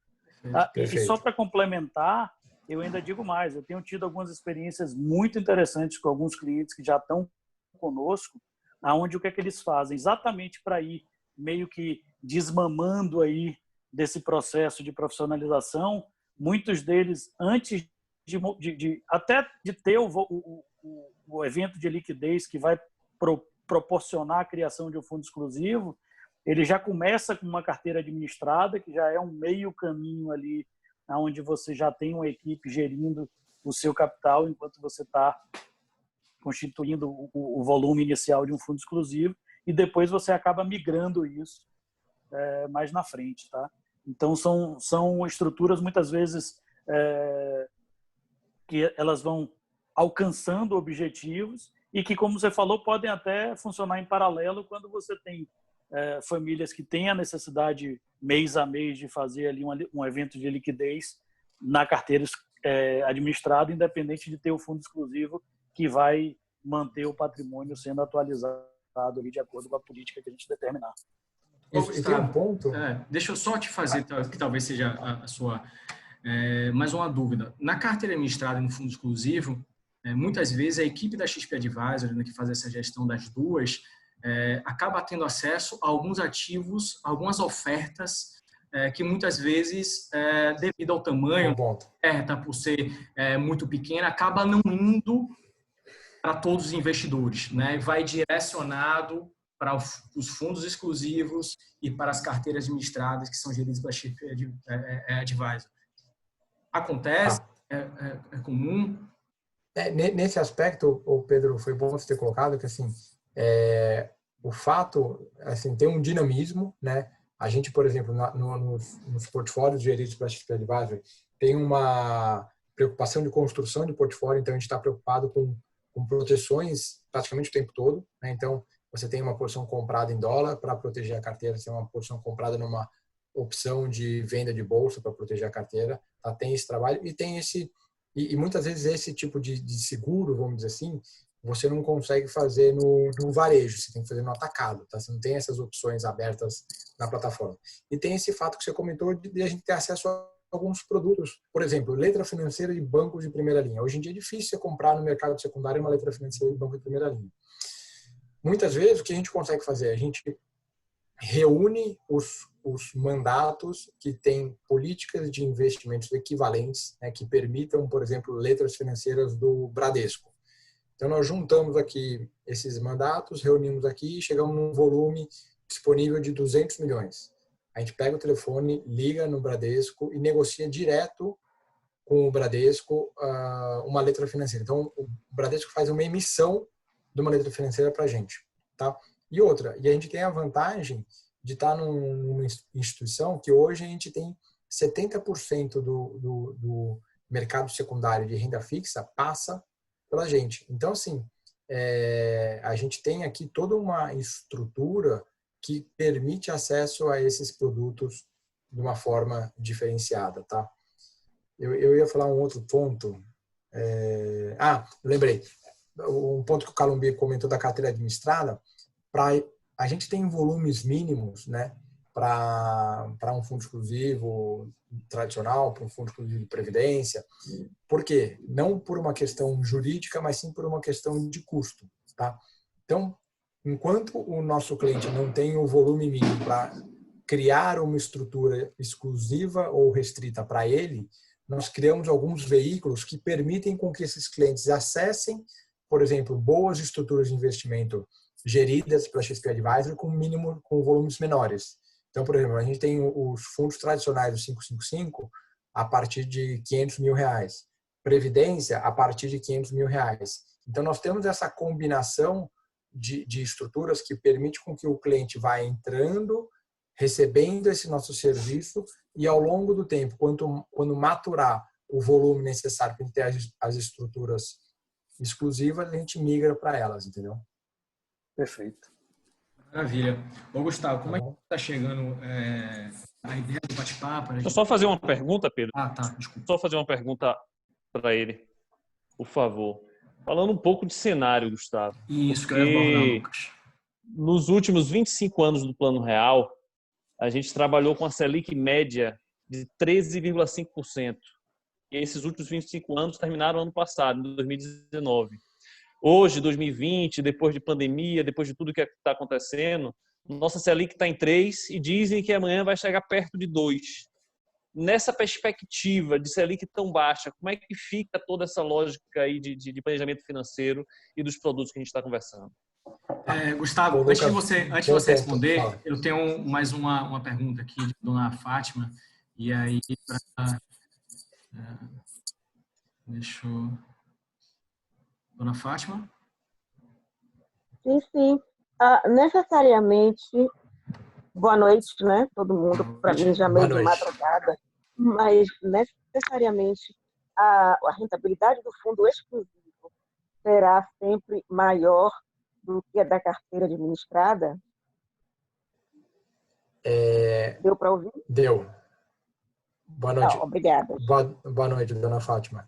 S2: E só para complementar, eu ainda digo mais, eu tenho tido algumas experiências muito interessantes com alguns clientes que já estão conosco, aonde o que é que eles fazem? Exatamente para ir meio que desmamando aí desse processo de profissionalização, muitos deles, antes até de ter o evento de liquidez que vai proporcionar a criação de um fundo exclusivo, ele já começa com uma carteira administrada, que já é um meio caminho ali, onde você já tem uma equipe gerindo o seu capital, enquanto você está constituindo o volume inicial de um fundo exclusivo, e depois você acaba migrando isso mais na frente. Tá? Então, são estruturas, muitas vezes, que elas vão alcançando objetivos e que, como você falou, podem até funcionar em paralelo quando você tem famílias que têm a necessidade, mês a mês, de fazer ali um evento de liquidez na carteira administrada, independente de ter o fundo exclusivo que vai manter o patrimônio sendo atualizado ali de acordo com a política que a gente determinar.
S1: Tem um ponto?
S5: Deixa eu só te fazer, que talvez seja a sua... mais uma dúvida. Na carteira administrada e no fundo exclusivo, muitas vezes a equipe da XP Advisor, né, que faz essa gestão das duas, acaba tendo acesso a alguns ativos, algumas ofertas que muitas vezes, devido ao tamanho, por ser muito pequena, acaba não indo para todos os investidores, né? Vai direcionado para os fundos exclusivos e para as carteiras administradas que são geridas pela XP Advisor. Acontece? É comum?
S1: Nesse aspecto, Pedro, foi bom você ter colocado que assim, o fato, assim, tem um dinamismo, né? A gente, por exemplo, nos portfólios geridos pela XP Advisor, tem uma preocupação de construção de portfólio, então a gente está preocupado com proteções praticamente o tempo todo, né? Então, você tem uma porção comprada em dólar para proteger a carteira, você tem uma porção comprada numa opção de venda de bolsa para proteger a carteira, tá? Tem esse trabalho e tem e muitas vezes esse tipo de seguro, vamos dizer assim, você não consegue fazer no varejo, você tem que fazer no atacado, tá? Você não tem essas opções abertas na plataforma. E tem esse fato que você comentou de a gente ter acesso a alguns produtos, por exemplo, letra financeira de bancos de primeira linha. Hoje em dia é difícil você comprar no mercado secundário uma letra financeira de banco de primeira linha. Muitas vezes o que a gente consegue fazer? A gente reúne os mandatos que têm políticas de investimentos equivalentes, né, que permitam, por exemplo, letras financeiras do Bradesco. Então, nós juntamos aqui esses mandatos, reunimos aqui e chegamos num volume disponível de 200 milhões. A gente pega o telefone, liga no Bradesco e negocia direto com o Bradesco uma letra financeira. Então, o Bradesco faz uma emissão de uma letra financeira para a gente. Tá? E a gente tem a vantagem de estar numa instituição que hoje a gente tem 70% do mercado secundário de renda fixa passa pela gente. Então, assim, a gente tem aqui toda uma estrutura que permite acesso a esses produtos de uma forma diferenciada, tá? Eu ia falar um outro ponto. Eu lembrei. Um ponto que o Calumbi comentou da carteira administrada, a gente tem volumes mínimos, né, para um fundo exclusivo tradicional, para um fundo exclusivo de previdência. Por quê? Não por uma questão jurídica, mas sim por uma questão de custo, tá? Então, enquanto o nosso cliente não tem o volume mínimo para criar uma estrutura exclusiva ou restrita para ele, nós criamos alguns veículos que permitem com que esses clientes acessem, por exemplo, boas estruturas de investimento geridas pela XP Advisor com volumes menores. Então, por exemplo, a gente tem os fundos tradicionais do 555 a partir de R$500 mil, previdência a partir de R$500 mil. Então, nós temos essa combinação de estruturas que permite com que o cliente vá entrando, recebendo esse nosso serviço e ao longo do tempo, quando maturar o volume necessário para ter as estruturas exclusivas, a gente migra para elas, entendeu?
S2: Perfeito.
S5: Maravilha. Ô, Gustavo, como é que está chegando a ideia do bate-papo?
S4: Deixa eu só fazer uma pergunta, Pedro.
S5: Tá, desculpa.
S4: Só fazer uma pergunta para ele, por favor. Falando um pouco de cenário, Gustavo.
S5: Isso que eu ia abordar, Lucas.
S4: Nos últimos 25 anos do Plano Real, a gente trabalhou com a Selic média de 13,5%. E esses últimos 25 anos terminaram ano passado, em 2019. Hoje, 2020, depois de pandemia, depois de tudo que está acontecendo, nossa Selic está em 3 e dizem que amanhã vai chegar perto de 2. Nessa perspectiva de Selic tão baixa, como é que fica toda essa lógica aí de planejamento financeiro e dos produtos que a gente está conversando?
S5: Gustavo, antes de você responder, eu tenho mais uma pergunta aqui de Dona Fátima. E aí, deixa eu... Dona Fátima?
S6: Sim. Necessariamente, boa noite, né? Todo mundo, para mim já meio de madrugada, mas necessariamente a rentabilidade do fundo exclusivo será sempre maior do que a da carteira administrada? Deu para ouvir?
S1: Deu. Boa noite.
S6: Obrigada.
S1: Boa noite, Dona Fátima.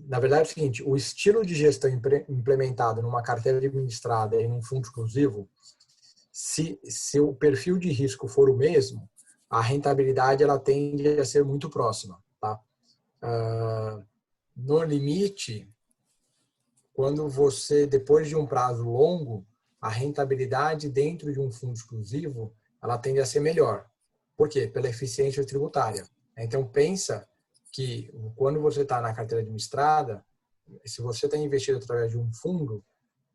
S1: Na verdade é o seguinte, o estilo de gestão implementado numa carteira administrada e num fundo exclusivo, se o perfil de risco for o mesmo, a rentabilidade ela tende a ser muito próxima, tá? No limite, quando você, depois de um prazo longo, a rentabilidade dentro de um fundo exclusivo, ela tende a ser melhor. Por quê? Pela eficiência tributária. Então, pensa que quando você está na carteira administrada, se você está investido através de um fundo,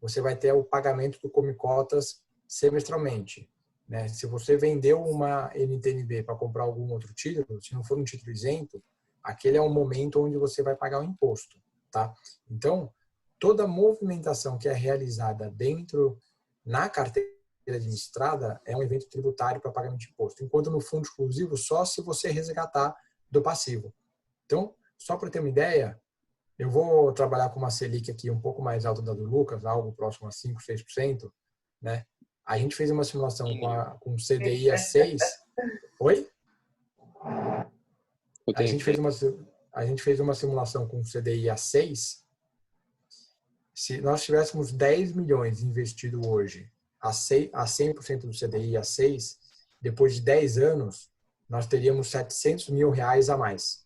S1: você vai ter o pagamento do Come Cotas semestralmente, né? Se você vendeu uma NTNB para comprar algum outro título, se não for um título isento, aquele é o momento onde você vai pagar o imposto, tá? Então, toda movimentação que é realizada na carteira administrada é um evento tributário para pagamento de imposto, enquanto no fundo exclusivo só se você resgatar do passivo. Então, só para ter uma ideia, eu vou trabalhar com uma Selic aqui um pouco mais alta da do Lucas, algo próximo a 5%, 6%, né? A gente fez uma simulação com CDI a 6. Oi? A gente fez uma simulação com CDI a 6. Se nós tivéssemos 10 milhões investido hoje a 100% do CDI a 6, depois de 10 anos, nós teríamos R$700 mil a mais.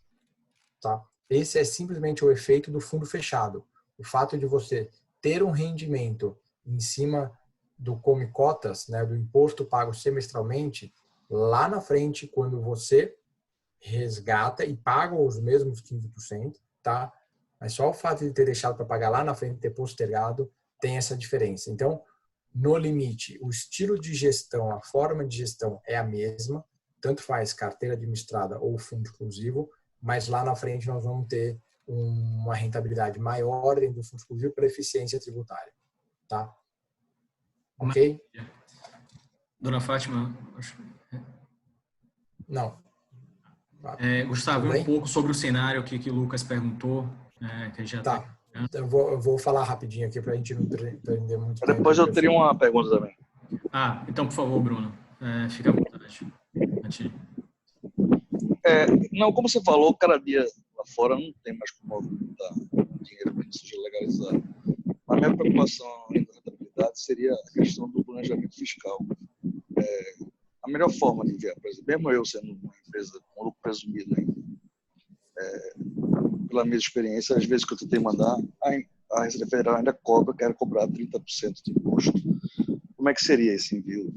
S1: Tá? Esse é simplesmente o efeito do fundo fechado. O fato de você ter um rendimento em cima do Come Cotas, né, do imposto pago semestralmente, lá na frente, quando você resgata e paga os mesmos 15%, tá? Mas só o fato de ter deixado para pagar lá na frente e ter postergado tem essa diferença. Então, no limite, o estilo de gestão, a forma de gestão é a mesma, tanto faz carteira administrada ou fundo exclusivo, mas lá na frente nós vamos ter uma rentabilidade maior dentro do fundo exclusivo pela eficiência tributária. Tá? Ok?
S5: Dona Fátima,
S1: Não.
S5: Gustavo, um pouco sobre o cenário que o Lucas perguntou, que já
S1: tá. Eu vou falar rapidinho aqui para a gente não perder muito tempo.
S7: Depois eu teria uma pergunta também.
S5: Então, por favor, Bruno, fica à vontade.
S7: Não, como você falou, cada dia lá fora não tem mais como movimentar dinheiro para que seja legalizado. A minha preocupação além da rentabilidade seria a questão do planejamento fiscal. A melhor forma de enviar, por exemplo, mesmo eu sendo uma empresa com lucro presumido ainda, pela minha experiência, às vezes que eu tentei mandar, a Receita Federal ainda quer cobrar 30% de imposto. Como é que seria esse envio?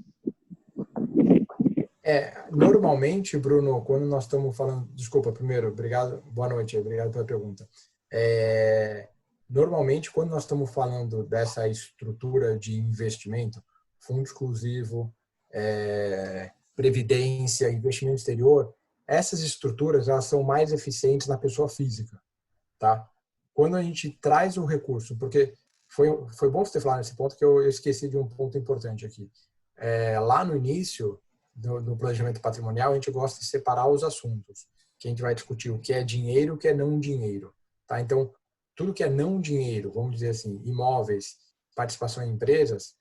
S1: Normalmente, Bruno, quando nós estamos falando... Desculpa, primeiro, obrigado, boa noite, obrigado pela pergunta. Normalmente, quando nós estamos falando dessa estrutura de investimento, fundo exclusivo, previdência, investimento exterior, essas estruturas elas são mais eficientes na pessoa física, tá? Quando a gente traz o recurso, porque foi bom você ter falado nesse ponto, que eu esqueci de um ponto importante aqui. Lá no início do planejamento patrimonial, a gente gosta de separar os assuntos, que a gente vai discutir o que é dinheiro e o que é não dinheiro, tá? Então, tudo que é não dinheiro, vamos dizer assim, imóveis, participação em empresas,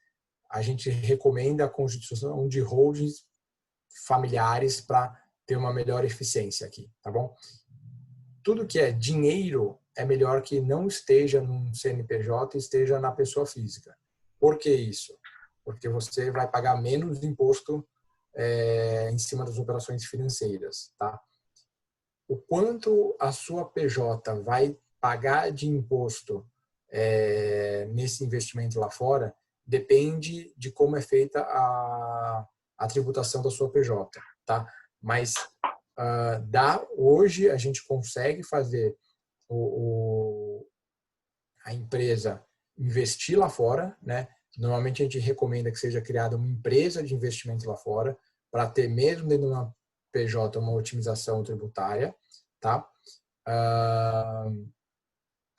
S1: a gente recomenda a constituição de holdings familiares para ter uma melhor eficiência aqui, tá bom? Tudo que é dinheiro é melhor que não esteja num CNPJ e esteja na pessoa física. Por que isso? Porque você vai pagar menos imposto em cima das operações financeiras, tá? O quanto a sua PJ vai pagar de imposto nesse investimento lá fora depende de como é feita a tributação da sua PJ, tá? Mas hoje a gente consegue fazer a empresa investir lá fora, né? Normalmente a gente recomenda que seja criada uma empresa de investimento lá fora para ter mesmo dentro de uma PJ uma otimização tributária, tá?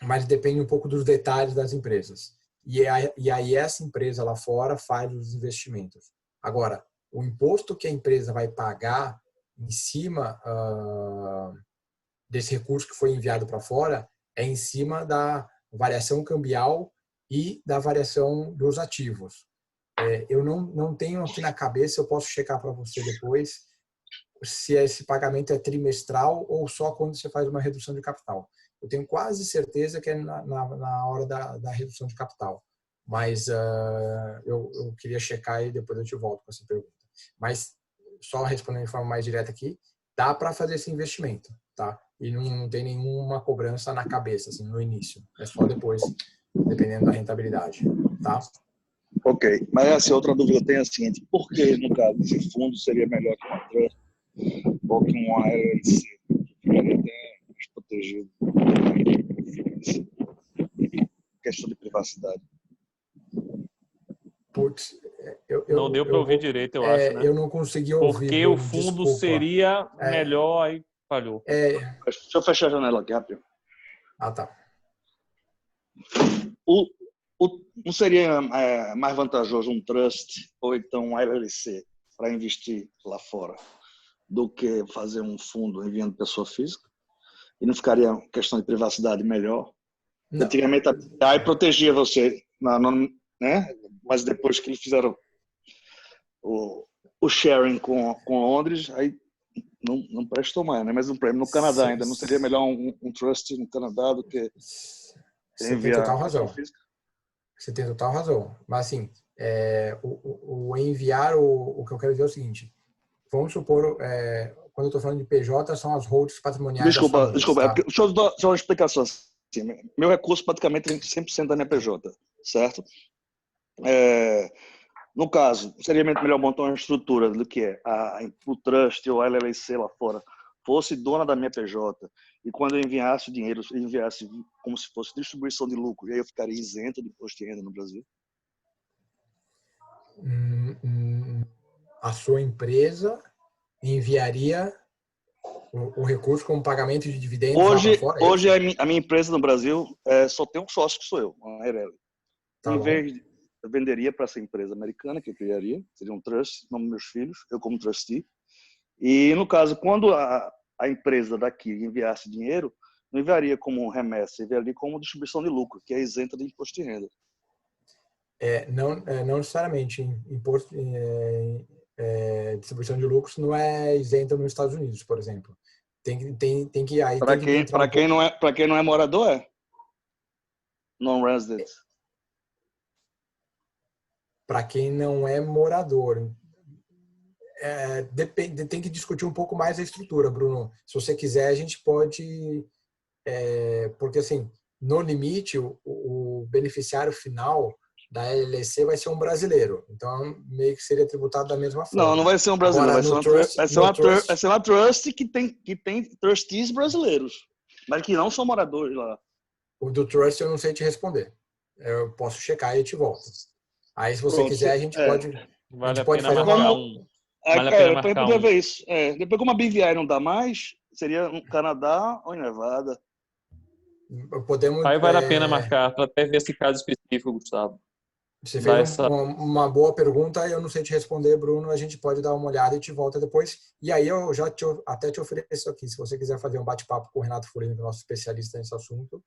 S1: Mas depende um pouco dos detalhes das empresas. E aí essa empresa lá fora faz os investimentos. Agora, o imposto que a empresa vai pagar em cima desse recurso que foi enviado para fora é em cima da variação cambial e da variação dos ativos. Eu não tenho aqui na cabeça, eu posso checar para você depois, se esse pagamento é trimestral ou só quando você faz uma redução de capital. Eu tenho quase certeza que é na hora da redução de capital. Mas eu queria checar e depois eu te volto com essa pergunta. Mas, só respondendo de forma mais direta aqui, dá para fazer esse investimento, tá? E não tem nenhuma cobrança na cabeça, assim, no início. É só depois, dependendo da rentabilidade, tá?
S7: Ok. Mas essa outra dúvida eu tenho é a seguinte: por que, no caso, esse fundo seria melhor que uma trust ou que uma LLC? Ficaria até mais protegido. Questão de privacidade.
S1: Putz,
S4: não deu para ouvir direito, eu acho, né?
S1: Eu não consegui ouvir.
S4: Porque o fundo seria melhor, aí falhou.
S7: Deixa eu fechar a janela aqui, rápido.
S1: Tá.
S7: Não seria mais vantajoso um trust ou então um LLC para investir lá fora do que fazer um fundo enviando pessoa física? E não ficaria questão de privacidade melhor? Não. Antigamente a protegia você, né? Mas depois que eles fizeram o sharing com Londres, aí não prestou mais, né? Mas um prêmio no Canadá ainda não seria melhor um trust no Canadá do que
S1: você tem total razão. Você tem total razão. Mas assim, o enviar, o que eu quero dizer é o seguinte: vamos supor, quando eu estou falando de PJ, são as holdings patrimoniais.
S7: Desculpa,
S1: tá?
S7: Deixa eu dar uma explicação. Assim, meu recurso praticamente é 100% da minha PJ, certo? No caso, seria melhor montar uma estrutura do que o trust ou a LLC lá fora fosse dona da minha PJ e quando eu enviasse o dinheiro, eu enviasse como se fosse distribuição de lucro, e aí eu ficaria isento de imposto de renda no Brasil?
S1: A sua empresa enviaria o recurso como pagamento de dividendos lá fora?
S7: Hoje a minha empresa no Brasil só tem um sócio que sou eu, a Aireli. eu venderia para essa empresa americana que eu criaria, seria um trust, nome dos meus filhos, eu como trustee. E, no caso, quando a empresa daqui enviasse dinheiro, não enviaria como remessa, enviaria como distribuição de lucro, que é isenta de imposto de renda.
S1: Não necessariamente. Distribuição de lucros não é isenta nos Estados Unidos, por exemplo. Tem que aí
S7: para quem não é morador, é non-resident.
S1: Para quem não é morador, depende, tem que discutir um pouco mais a estrutura, Bruno. Se você quiser, a gente pode, porque assim, no limite, o beneficiário final da LLC vai ser um brasileiro, então meio que seria tributado da mesma forma.
S7: Não vai ser um brasileiro.
S1: Agora,
S7: vai ser uma trust que tem trustees brasileiros, mas que não são moradores lá.
S1: O do trust eu não sei te responder. Eu posso checar e te volto. Aí, se você quiser, a gente pode.
S4: Vale a
S1: pode
S4: pena
S1: fazer
S4: marcar
S1: uma.
S4: Vale a pena marcar
S7: poder ver isso. Depois, como a BVI não dá mais, seria no Canadá ou em Nevada.
S1: Podemos.
S4: Aí vale a pena marcar para até ver esse caso específico, Gustavo.
S1: Você fez uma boa pergunta e eu não sei te responder, Bruno. A gente pode dar uma olhada e te volta depois. E aí eu já até te ofereço aqui. Se você quiser fazer um bate-papo com o Renato Folino, que é nosso especialista nesse assunto.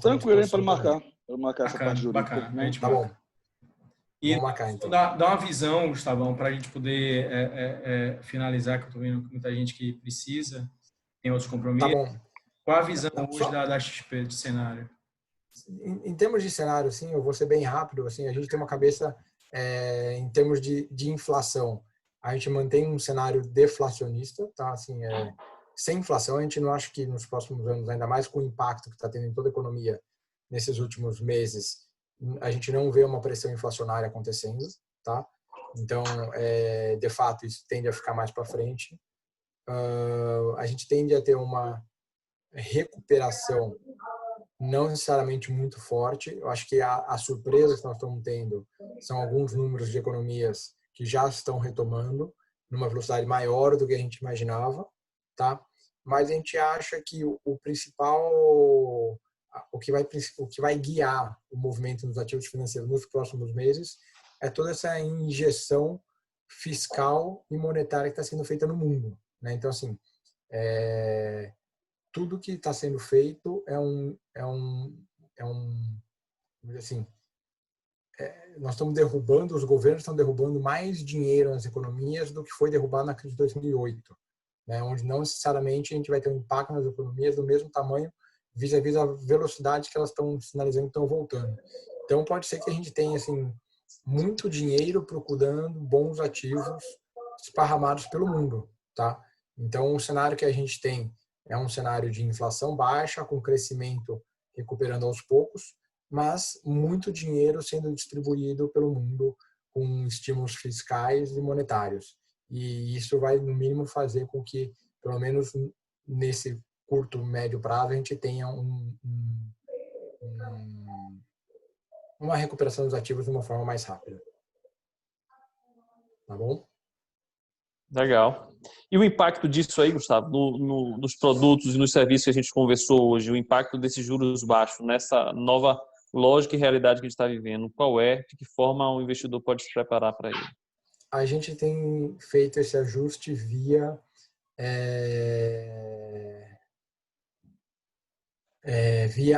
S7: Tranquilo, hein? Pode marcar. Vou marcar essa parte jurídica.
S5: Bacana.
S1: Tá bom.
S5: E
S1: vamos marcar, então.
S5: Dá uma visão, Gustavão, para a gente poder finalizar, que eu estou vendo que muita gente que precisa, tem outros compromissos.
S1: Tá bom.
S5: Qual a visão hoje da XP de cenário?
S1: Em termos de cenário, assim, eu vou ser bem rápido. Assim, a gente tem uma cabeça em termos de inflação. A gente mantém um cenário deflacionista, tá? Assim, sem inflação, a gente não acha que nos próximos anos, ainda mais com o impacto que está tendo em toda a economia nesses últimos meses, a gente não vê uma pressão inflacionária acontecendo, tá? Então, de fato, isso tende a ficar mais para frente. A gente tende a ter uma recuperação não necessariamente muito forte. Eu acho que a surpresa que nós estamos tendo são alguns números de economias que já estão retomando numa velocidade maior do que a gente imaginava, tá? Mas a gente acha que o principal, o que vai guiar o movimento dos ativos financeiros nos próximos meses é toda essa injeção fiscal e monetária que está sendo feita no mundo, né? Então, assim, tudo que está sendo feito assim, nós estamos derrubando, os governos estão derrubando mais dinheiro nas economias do que foi derrubado na crise de 2008, né? Onde não necessariamente a gente vai ter um impacto nas economias do mesmo tamanho vis-à-vis a velocidade que elas estão sinalizando que estão voltando. Então pode ser que a gente tenha assim muito dinheiro procurando bons ativos esparramados pelo mundo, tá? Então o cenário que a gente tem é um cenário de inflação baixa, com crescimento recuperando aos poucos, mas muito dinheiro sendo distribuído pelo mundo com estímulos fiscais e monetários. E isso vai, no mínimo, fazer com que, pelo menos nesse curto, médio prazo, a gente tenha uma recuperação dos ativos de uma forma mais rápida. Tá bom?
S4: Legal. E o impacto disso aí, Gustavo, nos produtos e nos serviços que a gente conversou hoje, o impacto desses juros baixos nessa nova lógica e realidade que a gente está vivendo, qual é? De que forma o investidor pode se preparar para ele?
S1: A gente tem feito esse ajuste via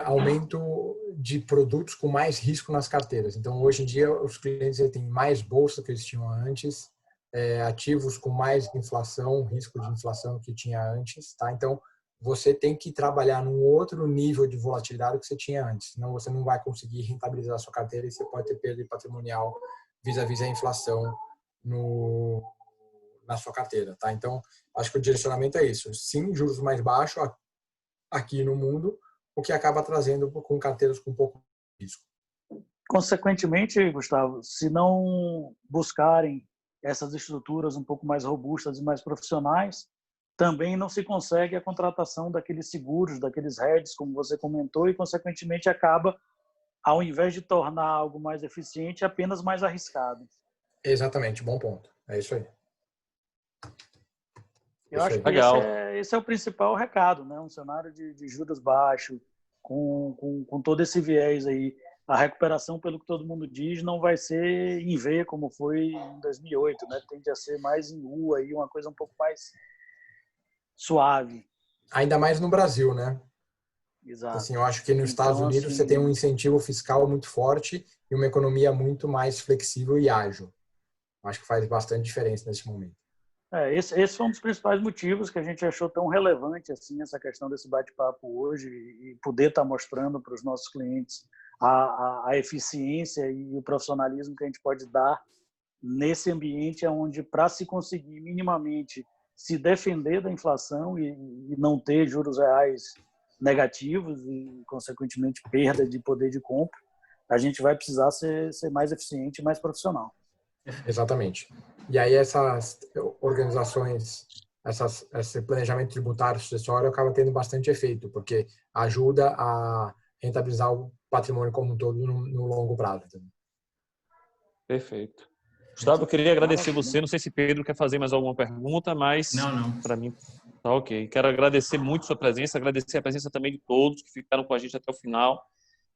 S1: aumento de produtos com mais risco nas carteiras. Então, hoje em dia, os clientes têm mais bolsa que eles tinham antes, ativos com mais inflação, risco de inflação que tinha antes, tá? Então, você tem que trabalhar num outro nível de volatilidade do que você tinha antes, senão você não vai conseguir rentabilizar a sua carteira e você pode ter perda patrimonial vis-à-vis a inflação na sua carteira, tá? Então, acho que o direcionamento é isso. Sim, juros mais baixos aqui no mundo, o que acaba trazendo com carteiras com um pouco de risco.
S2: Consequentemente, Gustavo, se não buscarem essas estruturas um pouco mais robustas e mais profissionais, também não se consegue a contratação daqueles seguros, daqueles hedges, como você comentou, e, consequentemente, acaba, ao invés de tornar algo mais eficiente, apenas mais arriscado.
S1: Exatamente, bom ponto. É isso aí.
S2: Eu acho que esse é o principal recado, né? Um cenário de juros baixos, com todo esse viés aí a recuperação, pelo que todo mundo diz, não vai ser em V como foi em 2008, né? Tende a ser mais em U, aí, uma coisa um pouco mais suave.
S1: Ainda mais no Brasil, né?
S2: Exato.
S1: Assim, eu acho que nos Estados
S2: Então,
S1: Unidos
S2: assim,
S1: você tem um incentivo fiscal muito forte e uma economia muito mais flexível e ágil. Acho que faz bastante diferença nesse momento.
S2: Esse foi um dos principais motivos que a gente achou tão relevante assim essa questão desse bate-papo hoje e poder estar mostrando para os nossos clientes a eficiência e o profissionalismo que a gente pode dar nesse ambiente onde, para se conseguir minimamente se defender da inflação e não ter juros reais negativos e, consequentemente, perda de poder de compra, a gente vai precisar ser mais eficiente e mais profissional.
S1: Exatamente. E aí essas organizações, esse planejamento tributário sucessório acaba tendo bastante efeito, porque ajuda a rentabilizar o patrimônio como um todo no longo prazo.
S4: Perfeito. Gustavo, eu queria agradecer você. Não sei se Pedro quer fazer mais alguma pergunta, mas
S5: Não.
S4: para mim tá ok. Quero agradecer muito sua presença, agradecer a presença também de todos que ficaram com a gente até o final.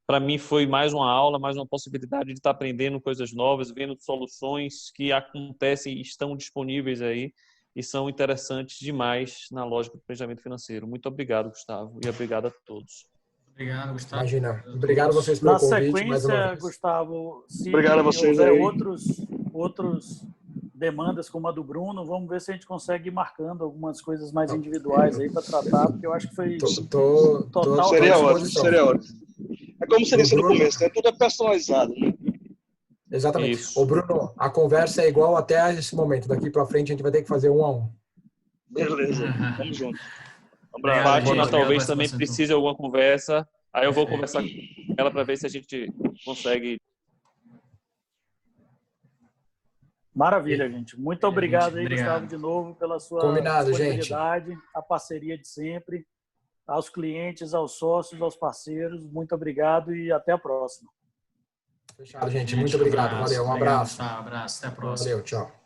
S4: Para mim foi mais uma aula, mais uma possibilidade de estar aprendendo coisas novas, vendo soluções que acontecem e estão disponíveis aí e são interessantes demais na lógica do planejamento financeiro. Muito obrigado, Gustavo, e obrigado a todos.
S5: Obrigado, Gustavo.
S1: Imagina. Obrigado a vocês pelo convite. Mais uma vez.
S2: Gustavo, se
S7: Obrigado a vocês
S2: houver
S7: aí.
S2: outros demandas como a do Bruno, vamos ver se a gente consegue ir marcando algumas coisas mais individuais aí para tratar, porque eu acho que foi total.
S7: Seria ótimo. É como você disse no começo, né? Tudo é personalizado. Né?
S1: Exatamente.
S4: Isso.
S1: Ô, Bruno, a conversa é igual até esse momento. Daqui para frente a gente vai ter que fazer 1 a 1.
S7: Beleza, tamo junto.
S4: Fátima talvez também precise de alguma conversa. Aí eu vou conversar com ela para ver se a gente consegue.
S2: Maravilha, gente. Muito obrigado aí, Gustavo, de novo, pela sua disponibilidade, a parceria de sempre. Aos clientes, aos sócios, aos parceiros, muito obrigado e até a próxima.
S1: Fechado, gente. Muito obrigado. Valeu. Um abraço.
S5: Abraço. Até a próxima.
S1: Valeu. Tchau.